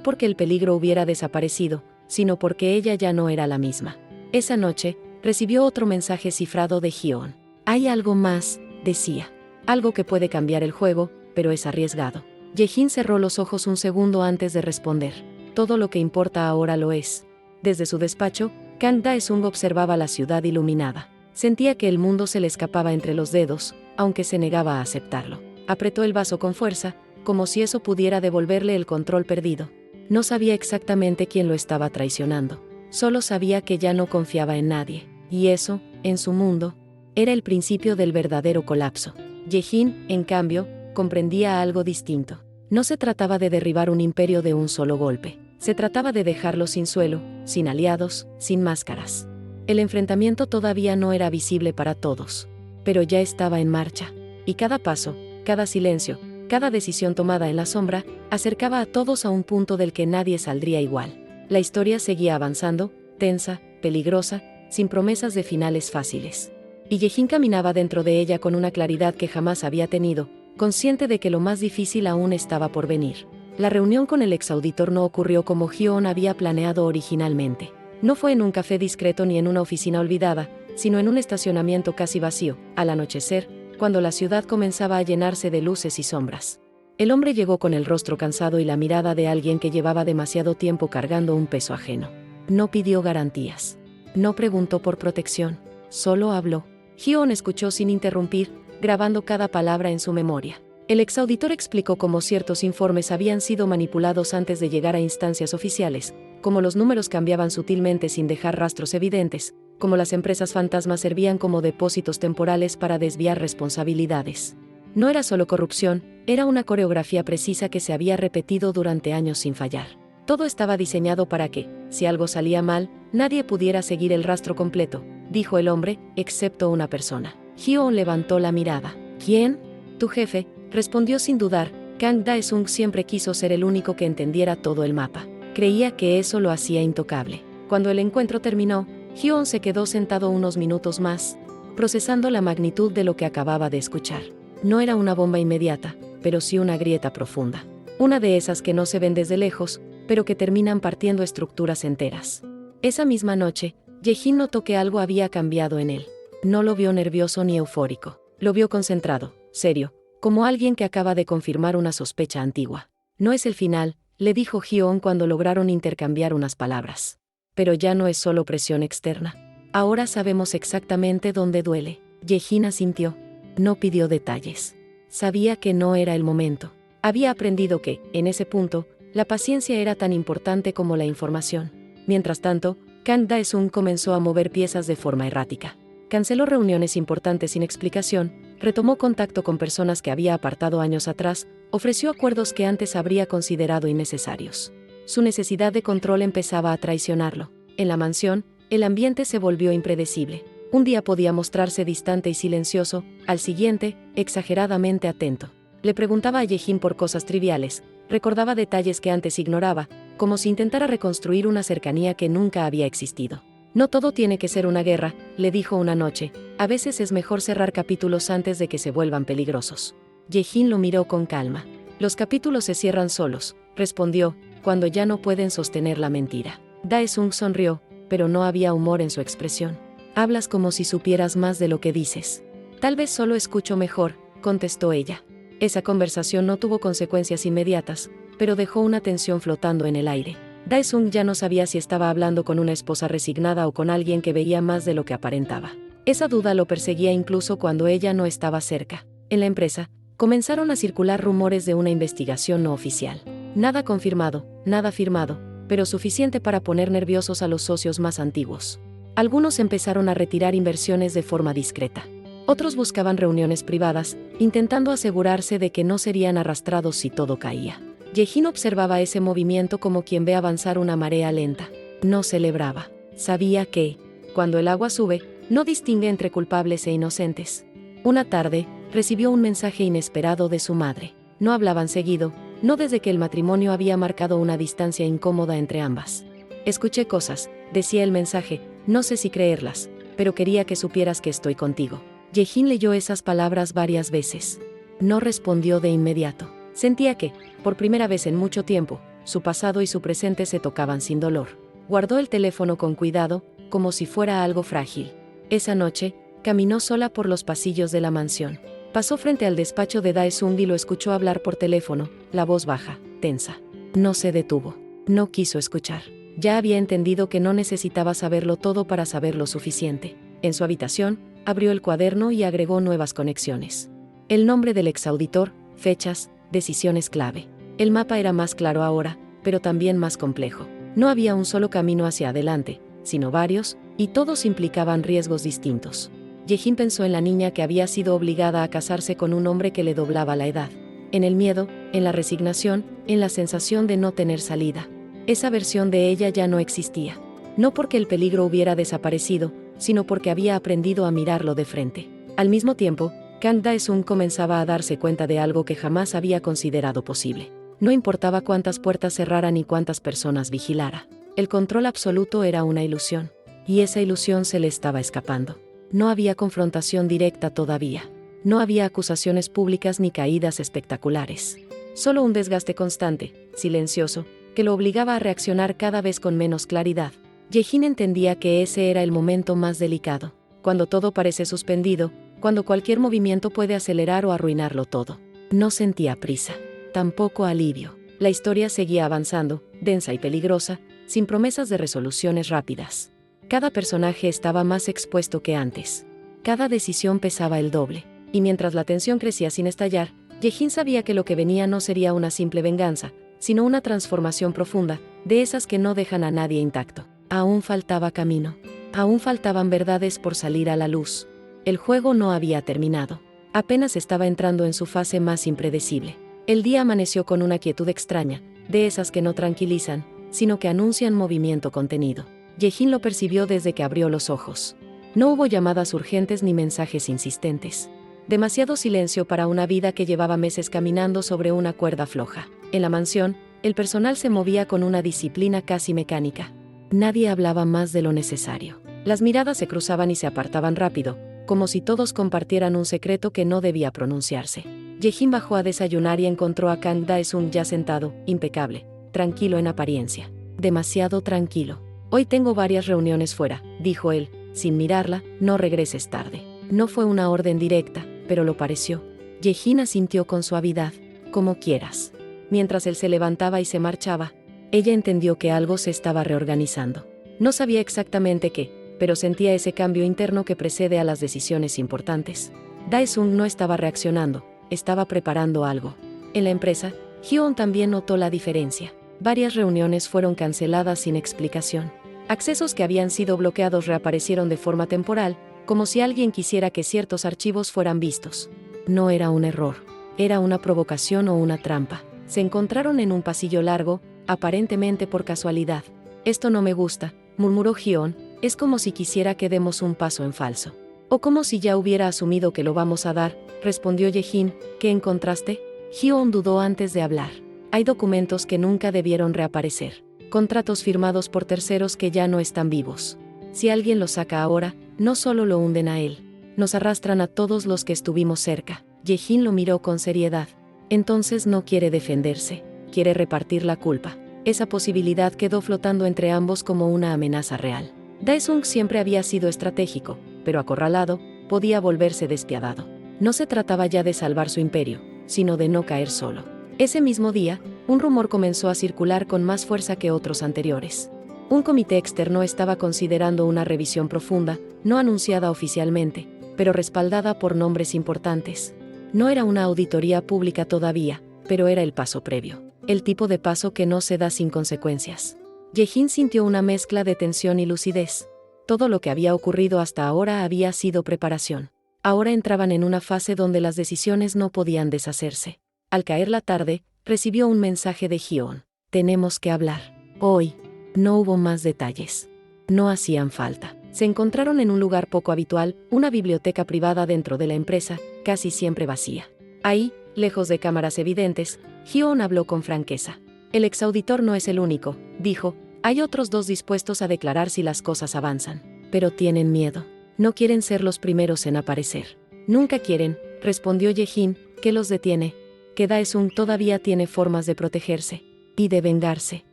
porque el peligro hubiera desaparecido, sino porque ella ya no era la misma. Esa noche, recibió otro mensaje cifrado de Hyeon. Hay algo más, decía. Algo que puede cambiar el juego, pero es arriesgado. Yejin cerró los ojos un segundo antes de responder. Todo lo que importa ahora lo es. Desde su despacho, Kang Dae-sung observaba la ciudad iluminada. Sentía que el mundo se le escapaba entre los dedos, aunque se negaba a aceptarlo. Apretó el vaso con fuerza, como si eso pudiera devolverle el control perdido. No sabía exactamente quién lo estaba traicionando. Solo sabía que ya no confiaba en nadie. Y eso, en su mundo, era el principio del verdadero colapso. Yejin, en cambio, comprendía algo distinto. No se trataba de derribar un imperio de un solo golpe. Se trataba de dejarlo sin suelo, sin aliados, sin máscaras. El enfrentamiento todavía no era visible para todos, pero ya estaba en marcha. Y cada paso, cada silencio, cada decisión tomada en la sombra, acercaba a todos a un punto del que nadie saldría igual. La historia seguía avanzando, tensa, peligrosa, sin promesas de finales fáciles. Y Yejin caminaba dentro de ella con una claridad que jamás había tenido, consciente de que lo más difícil aún estaba por venir. La reunión con el exauditor no ocurrió como Hyeon había planeado originalmente. No fue en un café discreto ni en una oficina olvidada, sino en un estacionamiento casi vacío, al anochecer, cuando la ciudad comenzaba a llenarse de luces y sombras. El hombre llegó con el rostro cansado y la mirada de alguien que llevaba demasiado tiempo cargando un peso ajeno. No pidió garantías. No preguntó por protección. Solo habló. Hyeon escuchó sin interrumpir, grabando cada palabra en su memoria. El exauditor explicó cómo ciertos informes habían sido manipulados antes de llegar a instancias oficiales, cómo los números cambiaban sutilmente sin dejar rastros evidentes, cómo las empresas fantasmas servían como depósitos temporales para desviar responsabilidades. No era solo corrupción, era una coreografía precisa que se había repetido durante años sin fallar. Todo estaba diseñado para que, si algo salía mal, nadie pudiera seguir el rastro completo, dijo el hombre, excepto una persona. Hyeon levantó la mirada. ¿Quién? Tu jefe, respondió sin dudar. Kang Dae-sung siempre quiso ser el único que entendiera todo el mapa. Creía que eso lo hacía intocable. Cuando el encuentro terminó, Hyeon se quedó sentado unos minutos más, procesando la magnitud de lo que acababa de escuchar. No era una bomba inmediata, pero sí una grieta profunda. Una de esas que no se ven desde lejos, pero que terminan partiendo estructuras enteras. Esa misma noche, Yejin notó que algo había cambiado en él. No lo vio nervioso ni eufórico. Lo vio concentrado, serio, como alguien que acaba de confirmar una sospecha antigua. No es el final, le dijo Hyeon cuando lograron intercambiar unas palabras. Pero ya no es solo presión externa. Ahora sabemos exactamente dónde duele. Yejin asintió. No pidió detalles. Sabía que no era el momento. Había aprendido que, en ese punto, la paciencia era tan importante como la información. Mientras tanto, Kang Dae-sung comenzó a mover piezas de forma errática. Canceló reuniones importantes sin explicación, retomó contacto con personas que había apartado años atrás, ofreció acuerdos que antes habría considerado innecesarios. Su necesidad de control empezaba a traicionarlo. En la mansión, el ambiente se volvió impredecible. Un día podía mostrarse distante y silencioso, al siguiente, exageradamente atento. Le preguntaba a Yejin por cosas triviales, recordaba detalles que antes ignoraba, como si intentara reconstruir una cercanía que nunca había existido. No todo tiene que ser una guerra, le dijo una noche, a veces es mejor cerrar capítulos antes de que se vuelvan peligrosos. Yejin lo miró con calma. Los capítulos se cierran solos, respondió, cuando ya no pueden sostener la mentira. Dae-sung sonrió, pero no había humor en su expresión. Hablas como si supieras más de lo que dices. Tal vez solo escucho mejor, contestó ella. Esa conversación no tuvo consecuencias inmediatas, pero dejó una tensión flotando en el aire. Dae-sung ya no sabía si estaba hablando con una esposa resignada o con alguien que veía más de lo que aparentaba. Esa duda lo perseguía incluso cuando ella no estaba cerca. En la empresa, comenzaron a circular rumores de una investigación no oficial. Nada confirmado, nada firmado, pero suficiente para poner nerviosos a los socios más antiguos. Algunos empezaron a retirar inversiones de forma discreta. Otros buscaban reuniones privadas, intentando asegurarse de que no serían arrastrados si todo caía. Yejin observaba ese movimiento como quien ve avanzar una marea lenta. No celebraba. Sabía que, cuando el agua sube, no distingue entre culpables e inocentes. Una tarde, recibió un mensaje inesperado de su madre. No hablaban seguido, no desde que el matrimonio había marcado una distancia incómoda entre ambas. Escuché cosas, decía el mensaje, no sé si creerlas, pero quería que supieras que estoy contigo. Ye-jin leyó esas palabras varias veces. No respondió de inmediato. Sentía que, por primera vez en mucho tiempo, su pasado y su presente se tocaban sin dolor. Guardó el teléfono con cuidado, como si fuera algo frágil. Esa noche, caminó sola por los pasillos de la mansión. Pasó frente al despacho de Dae-sung y lo escuchó hablar por teléfono, la voz baja, tensa. No se detuvo. No quiso escuchar. Ya había entendido que no necesitaba saberlo todo para saber lo suficiente. En su habitación, abrió el cuaderno y agregó nuevas conexiones. El nombre del exauditor, fechas, decisiones clave. El mapa era más claro ahora, pero también más complejo. No había un solo camino hacia adelante, sino varios, y todos implicaban riesgos distintos. Ye-jin pensó en la niña que había sido obligada a casarse con un hombre que le doblaba la edad. En el miedo, en la resignación, en la sensación de no tener salida. Esa versión de ella ya no existía. No porque el peligro hubiera desaparecido, sino porque había aprendido a mirarlo de frente. Al mismo tiempo, Kang Dae-sung comenzaba a darse cuenta de algo que jamás había considerado posible. No importaba cuántas puertas cerrara ni cuántas personas vigilara. El control absoluto era una ilusión. Y esa ilusión se le estaba escapando. No había confrontación directa todavía. No había acusaciones públicas ni caídas espectaculares. Solo un desgaste constante, silencioso, que lo obligaba a reaccionar cada vez con menos claridad. Ye-jin entendía que ese era el momento más delicado. Cuando todo parece suspendido, cuando cualquier movimiento puede acelerar o arruinarlo todo. No sentía prisa. Tampoco alivio. La historia seguía avanzando, densa y peligrosa, sin promesas de resoluciones rápidas. Cada personaje estaba más expuesto que antes. Cada decisión pesaba el doble. Y mientras la tensión crecía sin estallar, Ye-jin sabía que lo que venía no sería una simple venganza, sino una transformación profunda, de esas que no dejan a nadie intacto. Aún faltaba camino. Aún faltaban verdades por salir a la luz. El juego no había terminado. Apenas estaba entrando en su fase más impredecible. El día amaneció con una quietud extraña, de esas que no tranquilizan, sino que anuncian movimiento contenido. Ye-jin lo percibió desde que abrió los ojos. No hubo llamadas urgentes ni mensajes insistentes. Demasiado silencio para una vida que llevaba meses caminando sobre una cuerda floja. En la mansión, el personal se movía con una disciplina casi mecánica. Nadie hablaba más de lo necesario. Las miradas se cruzaban y se apartaban rápido, como si todos compartieran un secreto que no debía pronunciarse. Ye-jin bajó a desayunar y encontró a Kang Dae-sung ya sentado, impecable, tranquilo en apariencia. Demasiado tranquilo. Hoy tengo varias reuniones fuera, dijo él, sin mirarla, no regreses tarde. No fue una orden directa, pero lo pareció. Ye-jin asintió con suavidad, como quieras. Mientras él se levantaba y se marchaba, ella entendió que algo se estaba reorganizando. No sabía exactamente qué, pero sentía ese cambio interno que precede a las decisiones importantes. Dae-sung no estaba reaccionando, estaba preparando algo. En la empresa, Hyun también notó la diferencia. Varias reuniones fueron canceladas sin explicación. Accesos que habían sido bloqueados reaparecieron de forma temporal, como si alguien quisiera que ciertos archivos fueran vistos. No era un error, era una provocación o una trampa. Se encontraron en un pasillo largo, aparentemente por casualidad. Esto no me gusta, murmuró Hyun, es como si quisiera que demos un paso en falso. O como si ya hubiera asumido que lo vamos a dar, respondió Ye-jin. ¿Qué encontraste? Hyun dudó antes de hablar. Hay documentos que nunca debieron reaparecer. Contratos firmados por terceros que ya no están vivos. Si alguien los saca ahora, no solo lo hunden a él, nos arrastran a todos los que estuvimos cerca. Ye-jin lo miró con seriedad. Entonces no quiere defenderse, quiere repartir la culpa. Esa posibilidad quedó flotando entre ambos como una amenaza real. Dae-sung siempre había sido estratégico, pero acorralado, podía volverse despiadado. No se trataba ya de salvar su imperio, sino de no caer solo. Ese mismo día, un rumor comenzó a circular con más fuerza que otros anteriores. Un comité externo estaba considerando una revisión profunda, no anunciada oficialmente, pero respaldada por nombres importantes. No era una auditoría pública todavía, pero era el paso previo. El tipo de paso que no se da sin consecuencias. Ye-jin sintió una mezcla de tensión y lucidez. Todo lo que había ocurrido hasta ahora había sido preparación. Ahora entraban en una fase donde las decisiones no podían deshacerse. Al caer la tarde, recibió un mensaje de Hyun. Tenemos que hablar. Hoy. No hubo más detalles. No hacían falta. Se encontraron en un lugar poco habitual, una biblioteca privada dentro de la empresa, casi siempre vacía. Ahí, lejos de cámaras evidentes, Hyo-on habló con franqueza. El exauditor no es el único, dijo. Hay otros 2 dispuestos a declarar si las cosas avanzan. Pero tienen miedo. No quieren ser los primeros en aparecer. Nunca quieren, respondió Ye-jin, que los detiene. Que Dae-sung todavía tiene formas de protegerse. Y de vengarse.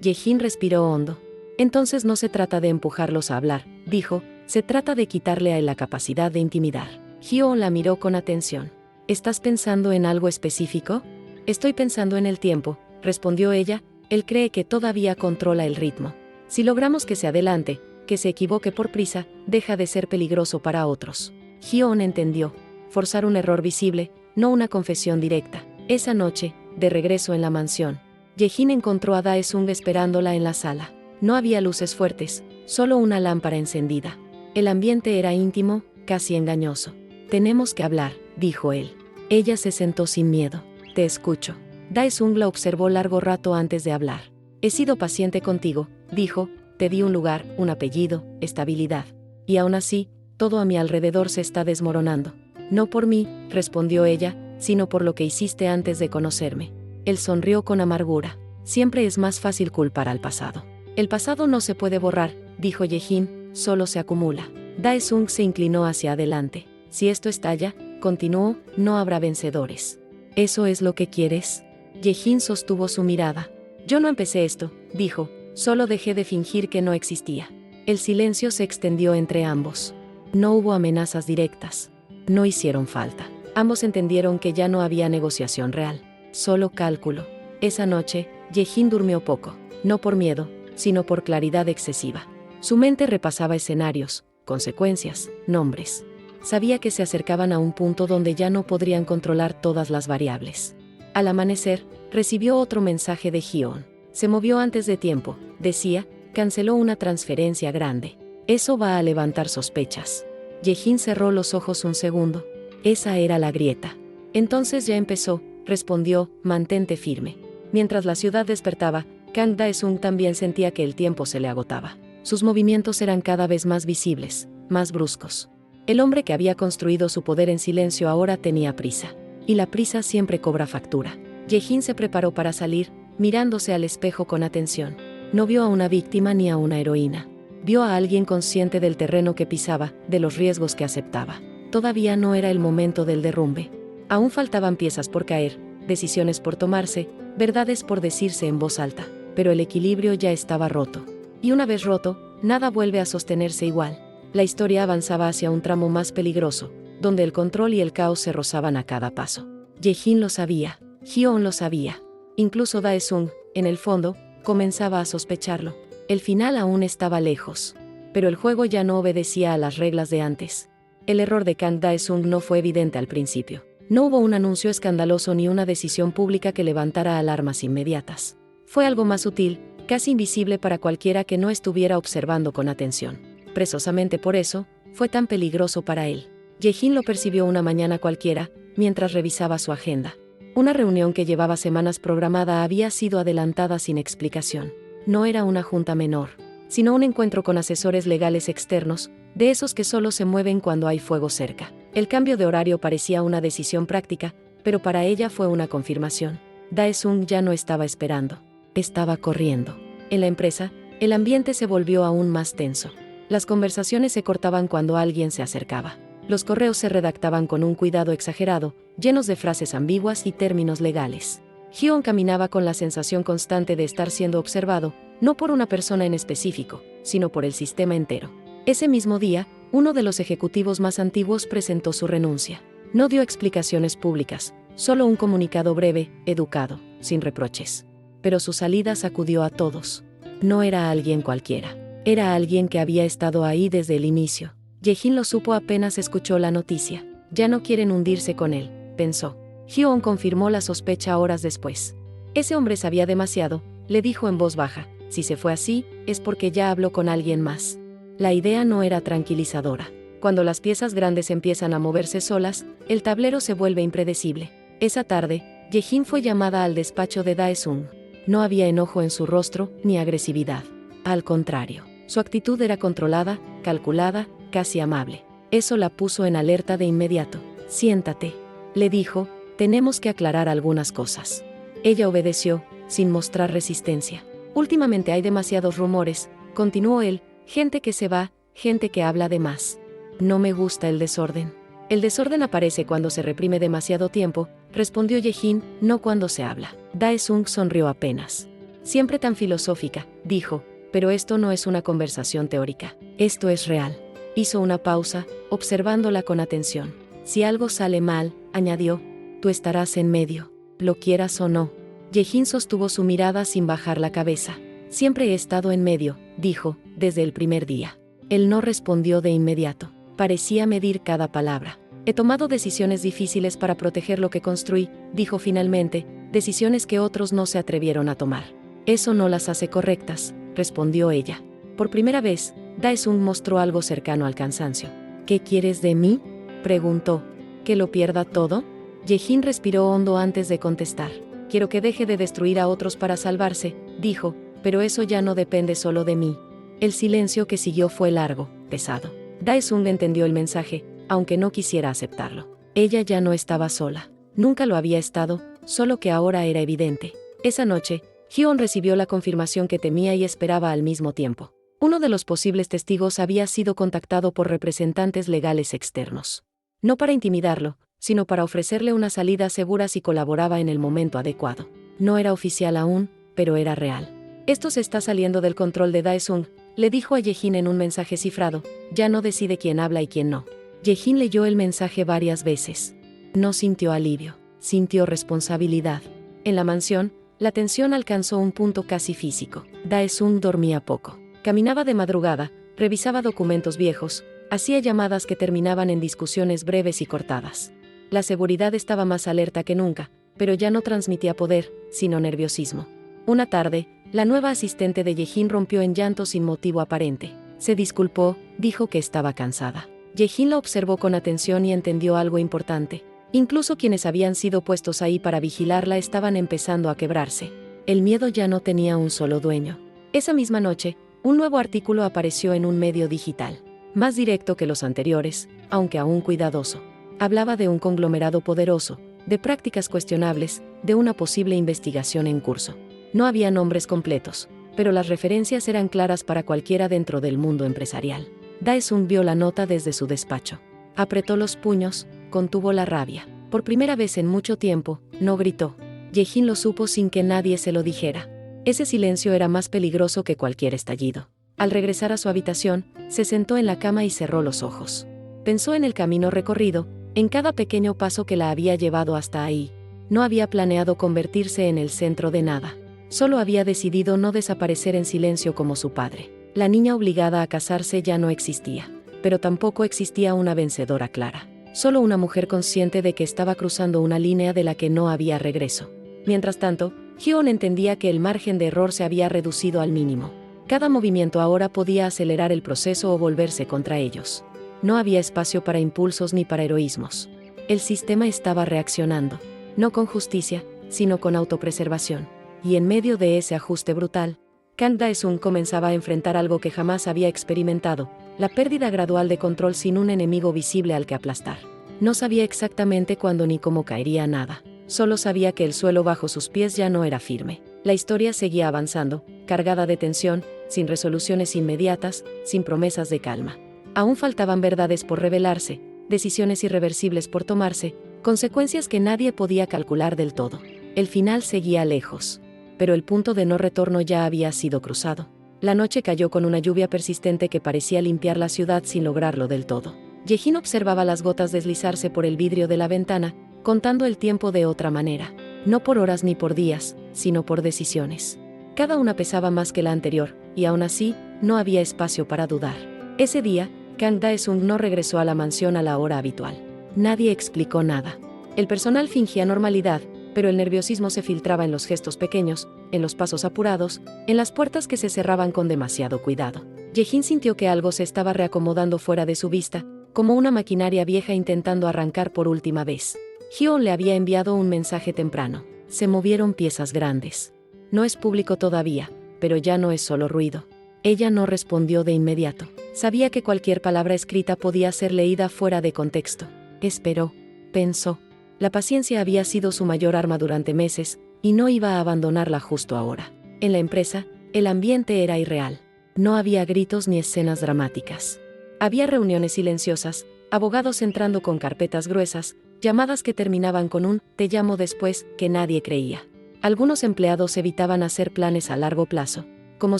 Ye-jin respiró hondo. Entonces no se trata de empujarlos a hablar, dijo, se trata de quitarle a él la capacidad de intimidar. Hyo-on la miró con atención. ¿Estás pensando en algo específico? Estoy pensando en el tiempo, respondió ella. Él cree que todavía controla el ritmo. Si logramos que se adelante, que se equivoque por prisa, deja de ser peligroso para otros. Hyo-on entendió. Forzar un error visible, no una confesión directa. Esa noche, de regreso en la mansión, Ye-jin encontró a Dae-sung esperándola en la sala. No había luces fuertes, solo una lámpara encendida. El ambiente era íntimo, casi engañoso. Tenemos que hablar, dijo él. Ella se sentó sin miedo. Te escucho. Dae-sung la observó largo rato antes de hablar. He sido paciente contigo, dijo, te di un lugar, un apellido, estabilidad. Y aún así, todo a mi alrededor se está desmoronando. No por mí, respondió ella, sino por lo que hiciste antes de conocerme. Él sonrió con amargura. Siempre es más fácil culpar al pasado. El pasado no se puede borrar, dijo Ye-jin, solo se acumula. Dae-sung se inclinó hacia adelante. Si esto estalla, continuó, no habrá vencedores. ¿Eso es lo que quieres? Ye-jin sostuvo su mirada. Yo no empecé esto, dijo, solo dejé de fingir que no existía. El silencio se extendió entre ambos. No hubo amenazas directas. No hicieron falta. Ambos entendieron que ya no había negociación real. Solo cálculo. Esa noche, Ye-jin durmió poco, no por miedo, sino por claridad excesiva. Su mente repasaba escenarios, consecuencias, nombres. Sabía que se acercaban a un punto donde ya no podrían controlar todas las variables. Al amanecer, recibió otro mensaje de Hyo-on. Se movió antes de tiempo, decía, canceló una transferencia grande. Eso va a levantar sospechas. Ye-jin cerró los ojos un segundo. Esa era la grieta. Entonces ya empezó, respondió, mantente firme. Mientras la ciudad despertaba, Kang Dae-sung también sentía que el tiempo se le agotaba. Sus movimientos eran cada vez más visibles, más bruscos. El hombre que había construido su poder en silencio ahora tenía prisa. Y la prisa siempre cobra factura. Ye-jin se preparó para salir, mirándose al espejo con atención. No vio a una víctima ni a una heroína. Vio a alguien consciente del terreno que pisaba, de los riesgos que aceptaba. Todavía no era el momento del derrumbe. Aún faltaban piezas por caer, decisiones por tomarse, verdades por decirse en voz alta. Pero el equilibrio ya estaba roto. Y una vez roto, nada vuelve a sostenerse igual. La historia avanzaba hacia un tramo más peligroso, donde el control y el caos se rozaban a cada paso. Ye-jin lo sabía, Hyo-on lo sabía. Incluso Dae-sung, en el fondo, comenzaba a sospecharlo. El final aún estaba lejos. Pero el juego ya no obedecía a las reglas de antes. El error de Kang Dae-sung no fue evidente al principio. No hubo un anuncio escandaloso ni una decisión pública que levantara alarmas inmediatas. Fue algo más sutil, casi invisible para cualquiera que no estuviera observando con atención. Precisamente por eso, fue tan peligroso para él. Ye-jin lo percibió una mañana cualquiera, mientras revisaba su agenda. Una reunión que llevaba semanas programada había sido adelantada sin explicación. No era una junta menor, sino un encuentro con asesores legales externos, de esos que solo se mueven cuando hay fuego cerca. El cambio de horario parecía una decisión práctica, pero para ella fue una confirmación. Dae-sung ya no estaba esperando. Estaba corriendo. En la empresa, el ambiente se volvió aún más tenso. Las conversaciones se cortaban cuando alguien se acercaba. Los correos se redactaban con un cuidado exagerado, llenos de frases ambiguas y términos legales. Hyo-on caminaba con la sensación constante de estar siendo observado, no por una persona en específico, sino por el sistema entero. Ese mismo día, uno de los ejecutivos más antiguos presentó su renuncia. No dio explicaciones públicas, solo un comunicado breve, educado, sin reproches. Pero su salida sacudió a todos. No era alguien cualquiera. Era alguien que había estado ahí desde el inicio. Ye-jin lo supo apenas escuchó la noticia. Ya no quieren hundirse con él, pensó. Hyo-on confirmó la sospecha horas después. Ese hombre sabía demasiado, le dijo en voz baja. Si se fue así, es porque ya habló con alguien más. La idea no era tranquilizadora. Cuando las piezas grandes empiezan a moverse solas, el tablero se vuelve impredecible. Esa tarde, Ye-jin fue llamada al despacho de Dae-sung. No había enojo en su rostro, ni agresividad. Al contrario, Su actitud era controlada, calculada, casi amable. Eso la puso en alerta de inmediato. «Siéntate», le dijo, «tenemos que aclarar algunas cosas». Ella obedeció, sin mostrar resistencia. «Últimamente hay demasiados rumores», continuó él, «gente que se va, gente que habla de más. No me gusta el desorden». «El desorden aparece cuando se reprime demasiado tiempo», respondió Ye-jin, «no cuando se habla». Dae-sung sonrió apenas. «Siempre tan filosófica», dijo, «pero esto no es una conversación teórica. Esto es real». Hizo una pausa, observándola con atención. «Si algo sale mal», añadió, «tú estarás en medio, lo quieras o no». Ye-jin sostuvo su mirada sin bajar la cabeza. «Siempre he estado en medio», dijo, «desde el primer día». Él no respondió de inmediato. Parecía medir cada palabra. «He tomado decisiones difíciles para proteger lo que construí», dijo finalmente, «decisiones que otros no se atrevieron a tomar». «Eso no las hace correctas», respondió ella. Por primera vez, Dae-sung mostró algo cercano al cansancio. «¿Qué quieres de mí?», preguntó. «¿Que lo pierda todo?». Ye-jin respiró hondo antes de contestar. «Quiero que deje de destruir a otros para salvarse», dijo, «pero eso ya no depende solo de mí». El silencio que siguió fue largo, pesado. Dae-sung entendió el mensaje, aunque no quisiera aceptarlo. Ella ya no estaba sola. Nunca lo había estado, solo que ahora era evidente. Esa noche, Hyun recibió la confirmación que temía y esperaba al mismo tiempo. Uno de los posibles testigos había sido contactado por representantes legales externos. No para intimidarlo, sino para ofrecerle una salida segura si colaboraba en el momento adecuado. No era oficial aún, pero era real. «Esto se está saliendo del control de Dae-sung», le dijo a Ye-jin en un mensaje cifrado. «Ya no decide quién habla y quién no». Ye-jin leyó el mensaje varias veces. No sintió alivio, sintió responsabilidad. En la mansión, la tensión alcanzó un punto casi físico. Dae-sung dormía poco. Caminaba de madrugada, revisaba documentos viejos, hacía llamadas que terminaban en discusiones breves y cortadas. La seguridad estaba más alerta que nunca, pero ya no transmitía poder, sino nerviosismo. Una tarde, la nueva asistente de Ye-jin rompió en llanto sin motivo aparente. Se disculpó, dijo que estaba cansada. Ye-jin la observó con atención y entendió algo importante. Incluso quienes habían sido puestos ahí para vigilarla estaban empezando a quebrarse. El miedo ya no tenía un solo dueño. Esa misma noche, un nuevo artículo apareció en un medio digital. Más directo que los anteriores, aunque aún cuidadoso. Hablaba de un conglomerado poderoso, de prácticas cuestionables, de una posible investigación en curso. No había nombres completos, pero las referencias eran claras para cualquiera dentro del mundo empresarial. Dae-sung vio la nota desde su despacho. Apretó los puños, contuvo la rabia. Por primera vez en mucho tiempo, no gritó. Ye-jin lo supo sin que nadie se lo dijera. Ese silencio era más peligroso que cualquier estallido. Al regresar a su habitación, se sentó en la cama y cerró los ojos. Pensó en el camino recorrido, en cada pequeño paso que la había llevado hasta ahí. No había planeado convertirse en el centro de nada. Solo había decidido no desaparecer en silencio como su padre. La niña obligada a casarse ya no existía, pero tampoco existía una vencedora clara. Solo una mujer consciente de que estaba cruzando una línea de la que no había regreso. Mientras tanto, Hyun entendía que el margen de error se había reducido al mínimo. Cada movimiento ahora podía acelerar el proceso o volverse contra ellos. No había espacio para impulsos ni para heroísmos. El sistema estaba reaccionando, no con justicia, sino con autopreservación. Y en medio de ese ajuste brutal, Kang Dae-sung comenzaba a enfrentar algo que jamás había experimentado, la pérdida gradual de control sin un enemigo visible al que aplastar. No sabía exactamente cuándo ni cómo caería nada. Solo sabía que el suelo bajo sus pies ya no era firme. La historia seguía avanzando, cargada de tensión, sin resoluciones inmediatas, sin promesas de calma. Aún faltaban verdades por revelarse, decisiones irreversibles por tomarse, consecuencias que nadie podía calcular del todo. El final seguía lejos. Pero el punto de no retorno ya había sido cruzado. La noche cayó con una lluvia persistente que parecía limpiar la ciudad sin lograrlo del todo. Ye-jin observaba las gotas deslizarse por el vidrio de la ventana, contando el tiempo de otra manera. No por horas ni por días, sino por decisiones. Cada una pesaba más que la anterior, y aún así, no había espacio para dudar. Ese día, Kang Dae-sung no regresó a la mansión a la hora habitual. Nadie explicó nada. El personal fingía normalidad, pero el nerviosismo se filtraba en los gestos pequeños, en los pasos apurados, en las puertas que se cerraban con demasiado cuidado. Ye-jin sintió que algo se estaba reacomodando fuera de su vista, como una maquinaria vieja intentando arrancar por última vez. Hyun le había enviado un mensaje temprano. Se movieron piezas grandes. No es público todavía, pero ya no es solo ruido. Ella no respondió de inmediato. Sabía que cualquier palabra escrita podía ser leída fuera de contexto. Esperó. Pensó. La paciencia había sido su mayor arma durante meses, y no iba a abandonarla justo ahora. En la empresa, el ambiente era irreal. No había gritos ni escenas dramáticas. Había reuniones silenciosas, abogados entrando con carpetas gruesas, llamadas que terminaban con un «te llamo después» que nadie creía. Algunos empleados evitaban hacer planes a largo plazo, como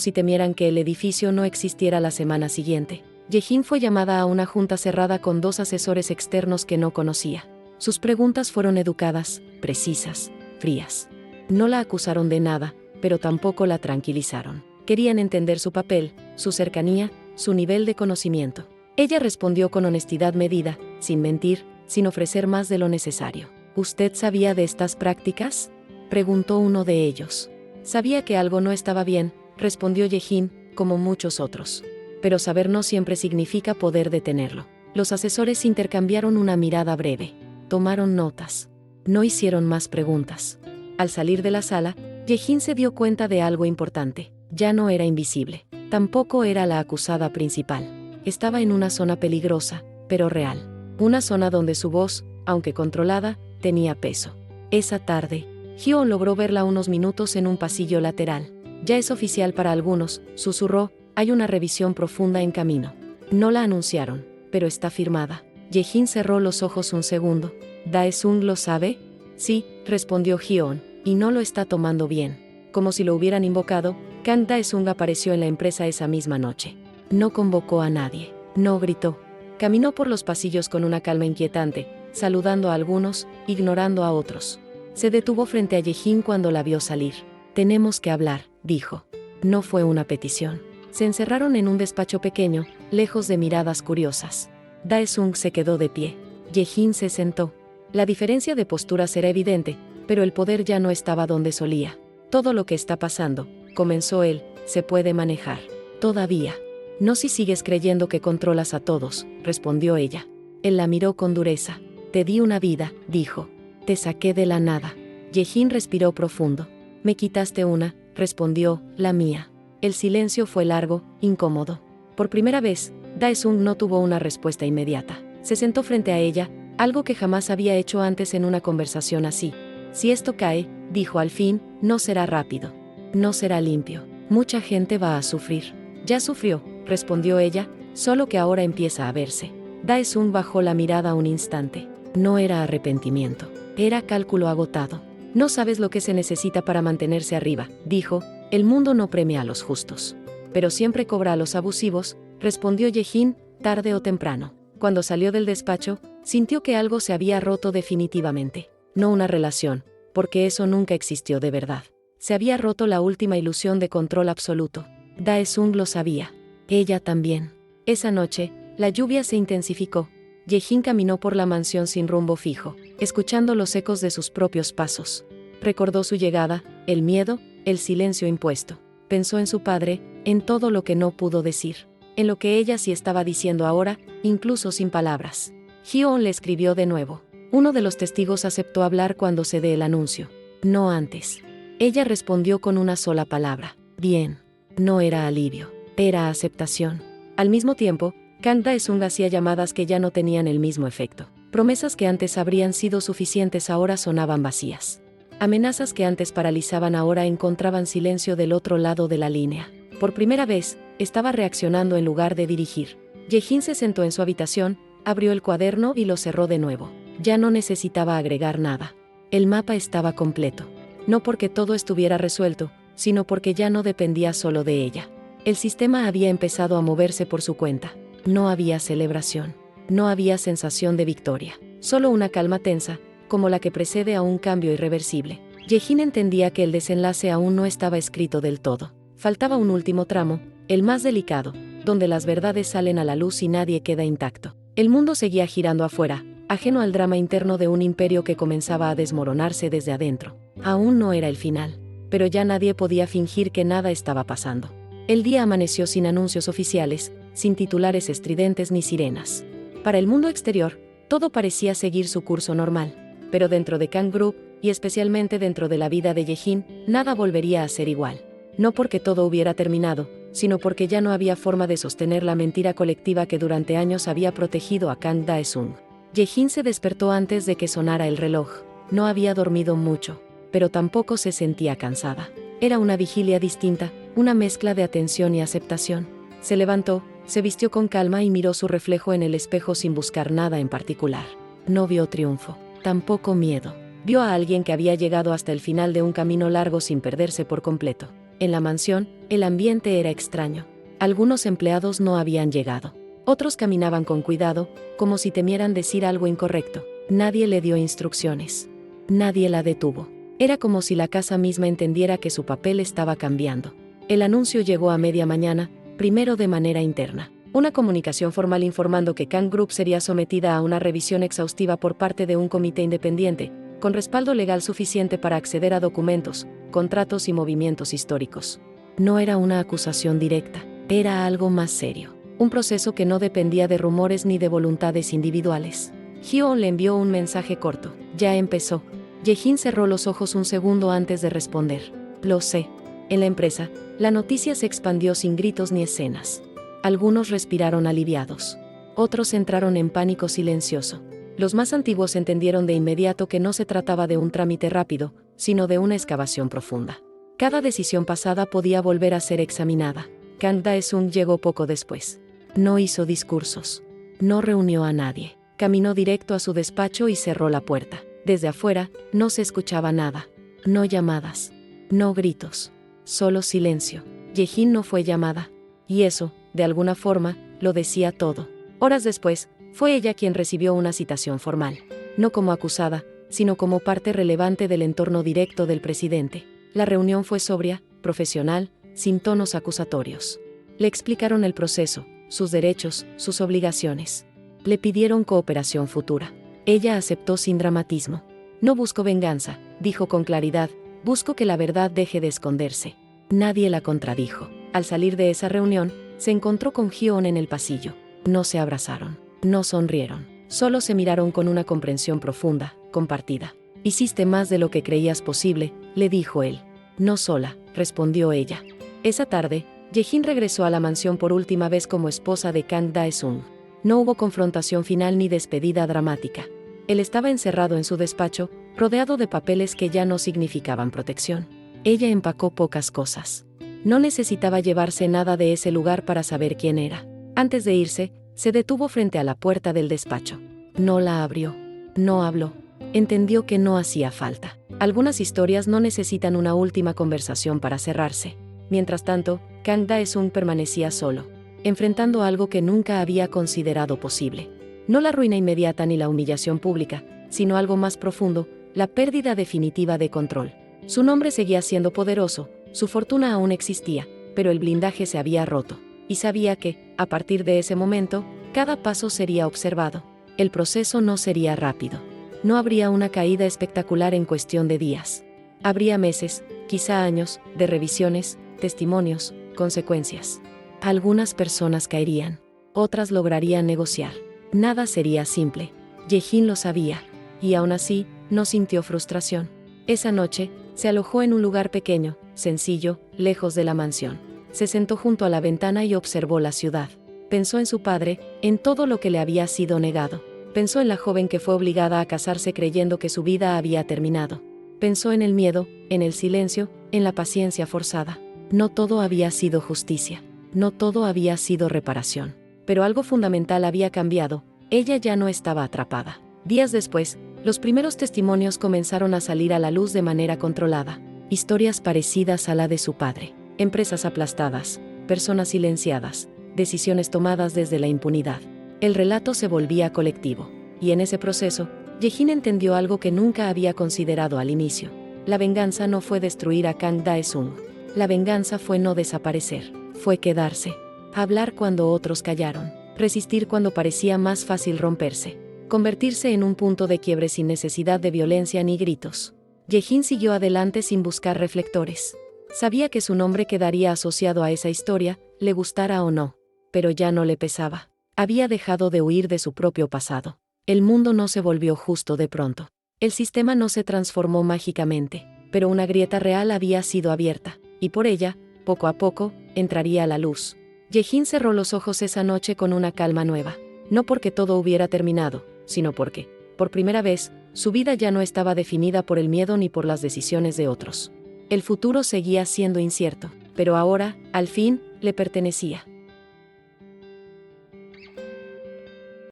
si temieran que el edificio no existiera la semana siguiente. Yejin fue llamada a una junta cerrada con 2 asesores externos que no conocía. Sus preguntas fueron educadas, precisas, frías. No la acusaron de nada, pero tampoco la tranquilizaron. Querían entender su papel, su cercanía, su nivel de conocimiento. Ella respondió con honestidad medida, sin mentir, sin ofrecer más de lo necesario. ¿Usted sabía de estas prácticas?, preguntó uno de ellos. Sabía que algo no estaba bien, respondió Yejin, como muchos otros. Pero saber no siempre significa poder detenerlo. Los asesores intercambiaron una mirada breve. Tomaron notas. No hicieron más preguntas. Al salir de la sala, Yejin se dio cuenta de algo importante. Ya no era invisible. Tampoco era la acusada principal. Estaba en una zona peligrosa, pero real. Una zona donde su voz, aunque controlada, tenía peso. Esa tarde, Hyo logró verla unos minutos en un pasillo lateral. Ya es oficial para algunos, susurró, hay una revisión profunda en camino. No la anunciaron, pero está firmada. Yejin cerró los ojos un segundo. ¿Daesung lo sabe? Sí, respondió Hyon, y no lo está tomando bien. Como si lo hubieran invocado, Kang Daesung apareció en la empresa esa misma noche. No convocó a nadie, no gritó. Caminó por los pasillos con una calma inquietante, saludando a algunos, ignorando a otros. Se detuvo frente a Yejin cuando la vio salir. Tenemos que hablar, dijo. No fue una petición. Se encerraron en un despacho pequeño, lejos de miradas curiosas. Daesung se quedó de pie. Yejin se sentó. La diferencia de posturas era evidente, pero el poder ya no estaba donde solía. Todo lo que está pasando, comenzó él, se puede manejar. Todavía. No si sigues creyendo que controlas a todos, respondió ella. Él la miró con dureza. Te di una vida, dijo. Te saqué de la nada. Yejin respiró profundo. Me quitaste una, respondió, la mía. El silencio fue largo, incómodo. Por primera vez, Daesung no tuvo una respuesta inmediata. Se sentó frente a ella, algo que jamás había hecho antes en una conversación así. Si esto cae, dijo al fin, no será rápido. No será limpio. Mucha gente va a sufrir. Ya sufrió, respondió ella, solo que ahora empieza a verse. Daesung bajó la mirada un instante. No era arrepentimiento. Era cálculo agotado. No sabes lo que se necesita para mantenerse arriba, dijo, el mundo no premia a los justos. Pero siempre cobra a los abusivos, respondió Yejin, tarde o temprano. Cuando salió del despacho, sintió que algo se había roto definitivamente. No una relación, porque eso nunca existió de verdad. Se había roto la última ilusión de control absoluto. Daesung lo sabía. Ella también. Esa noche, la lluvia se intensificó. Yejin caminó por la mansión sin rumbo fijo, escuchando los ecos de sus propios pasos. Recordó su llegada, el miedo, el silencio impuesto. Pensó en su padre, en todo lo que no pudo decir, en lo que ella sí estaba diciendo ahora, incluso sin palabras. Hyon le escribió de nuevo. Uno de los testigos aceptó hablar cuando se dé el anuncio. No antes. Ella respondió con una sola palabra. Bien. No era alivio, era aceptación. Al mismo tiempo, Kang Daesung hacía llamadas que ya no tenían el mismo efecto. Promesas que antes habrían sido suficientes ahora sonaban vacías. Amenazas que antes paralizaban ahora encontraban silencio del otro lado de la línea. Por primera vez, estaba reaccionando en lugar de dirigir. Yejin se sentó en su habitación, abrió el cuaderno y lo cerró de nuevo. Ya no necesitaba agregar nada. El mapa estaba completo. No porque todo estuviera resuelto, sino porque ya no dependía solo de ella. El sistema había empezado a moverse por su cuenta. No había celebración. No había sensación de victoria. Solo una calma tensa, como la que precede a un cambio irreversible. Yejin entendía que el desenlace aún no estaba escrito del todo. Faltaba un último tramo, el más delicado, donde las verdades salen a la luz y nadie queda intacto. El mundo seguía girando afuera, ajeno al drama interno de un imperio que comenzaba a desmoronarse desde adentro. Aún no era el final, pero ya nadie podía fingir que nada estaba pasando. El día amaneció sin anuncios oficiales, sin titulares estridentes ni sirenas. Para el mundo exterior, todo parecía seguir su curso normal, pero dentro de Kang Group, y especialmente dentro de la vida de Yejin, nada volvería a ser igual. No porque todo hubiera terminado, sino porque ya no había forma de sostener la mentira colectiva que durante años había protegido a Kang Dae-sung. Ye-jin se despertó antes de que sonara el reloj. No había dormido mucho, pero tampoco se sentía cansada. Era una vigilia distinta, una mezcla de atención y aceptación. Se levantó, se vistió con calma y miró su reflejo en el espejo sin buscar nada en particular. No vio triunfo, tampoco miedo. Vio a alguien que había llegado hasta el final de un camino largo sin perderse por completo. En la mansión, el ambiente era extraño. Algunos empleados no habían llegado. Otros caminaban con cuidado, como si temieran decir algo incorrecto. Nadie le dio instrucciones. Nadie la detuvo. Era como si la casa misma entendiera que su papel estaba cambiando. El anuncio llegó a media mañana, primero de manera interna. Una comunicación formal informando que Kang Group sería sometida a una revisión exhaustiva por parte de un comité independiente, con respaldo legal suficiente para acceder a documentos, contratos y movimientos históricos. No era una acusación directa, era algo más serio. Un proceso que no dependía de rumores ni de voluntades individuales. Hyo-on le envió un mensaje corto. Ya empezó. Ye-jin cerró los ojos un segundo antes de responder. Lo sé. En la empresa, la noticia se expandió sin gritos ni escenas. Algunos respiraron aliviados. Otros entraron en pánico silencioso. Los más antiguos entendieron de inmediato que no se trataba de un trámite rápido, sino de una excavación profunda. Cada decisión pasada podía volver a ser examinada. Kang Dae-sung llegó poco después. No hizo discursos. No reunió a nadie. Caminó directo a su despacho y cerró la puerta. Desde afuera, no se escuchaba nada. No llamadas. No gritos. Solo silencio. Ye-jin no fue llamada. Y eso, de alguna forma, lo decía todo. Horas después, fue ella quien recibió una citación formal. No como acusada, sino como parte relevante del entorno directo del presidente. La reunión fue sobria, profesional, sin tonos acusatorios. Le explicaron el proceso, sus derechos, sus obligaciones. Le pidieron cooperación futura. Ella aceptó sin dramatismo. No busco venganza, dijo con claridad, busco que la verdad deje de esconderse. Nadie la contradijo. Al salir de esa reunión, se encontró con Hyo-on en el pasillo. No se abrazaron, no sonrieron, solo se miraron con una comprensión profunda, compartida. Hiciste más de lo que creías posible, le dijo él. No sola, respondió ella. Esa tarde, Ye-jin regresó a la mansión por última vez como esposa de Kang Dae-sung. No hubo confrontación final ni despedida dramática. Él estaba encerrado en su despacho, rodeado de papeles que ya no significaban protección. Ella empacó pocas cosas. No necesitaba llevarse nada de ese lugar para saber quién era. Antes de irse, se detuvo frente a la puerta del despacho. No la abrió. No habló. Entendió que no hacía falta. Algunas historias no necesitan una última conversación para cerrarse. Mientras tanto, Kang Dae-sung permanecía solo, enfrentando algo que nunca había considerado posible. No la ruina inmediata ni la humillación pública, sino algo más profundo, la pérdida definitiva de control. Su nombre seguía siendo poderoso, su fortuna aún existía, pero el blindaje se había roto. Y sabía que, a partir de ese momento, cada paso sería observado. El proceso no sería rápido. No habría una caída espectacular en cuestión de días. Habría meses, quizá años, de revisiones, testimonios, consecuencias. Algunas personas caerían, otras lograrían negociar. Nada sería simple. Ye-jin lo sabía, y aún así, no sintió frustración. Esa noche, se alojó en un lugar pequeño, sencillo, lejos de la mansión. Se sentó junto a la ventana y observó la ciudad. Pensó en su padre, en todo lo que le había sido negado. Pensó en la joven que fue obligada a casarse creyendo que su vida había terminado. Pensó en el miedo, en el silencio, en la paciencia forzada. No todo había sido justicia. No todo había sido reparación. Pero algo fundamental había cambiado. Ella ya no estaba atrapada. Días después, los primeros testimonios comenzaron a salir a la luz de manera controlada. Historias parecidas a la de su padre. Empresas aplastadas, personas silenciadas, decisiones tomadas desde la impunidad. El relato se volvía colectivo. Y en ese proceso, Ye-jin entendió algo que nunca había considerado al inicio. La venganza no fue destruir a Kang Dae-sung. La venganza fue no desaparecer. Fue quedarse. Hablar cuando otros callaron. Resistir cuando parecía más fácil romperse. Convertirse en un punto de quiebre sin necesidad de violencia ni gritos. Ye-jin siguió adelante sin buscar reflectores. Sabía que su nombre quedaría asociado a esa historia, le gustara o no. Pero ya no le pesaba. Había dejado de huir de su propio pasado. El mundo no se volvió justo de pronto. El sistema no se transformó mágicamente, pero una grieta real había sido abierta, y por ella, poco a poco, entraría a la luz. Yejin cerró los ojos esa noche con una calma nueva. No porque todo hubiera terminado, sino porque, por primera vez, su vida ya no estaba definida por el miedo ni por las decisiones de otros. El futuro seguía siendo incierto, pero ahora, al fin, le pertenecía.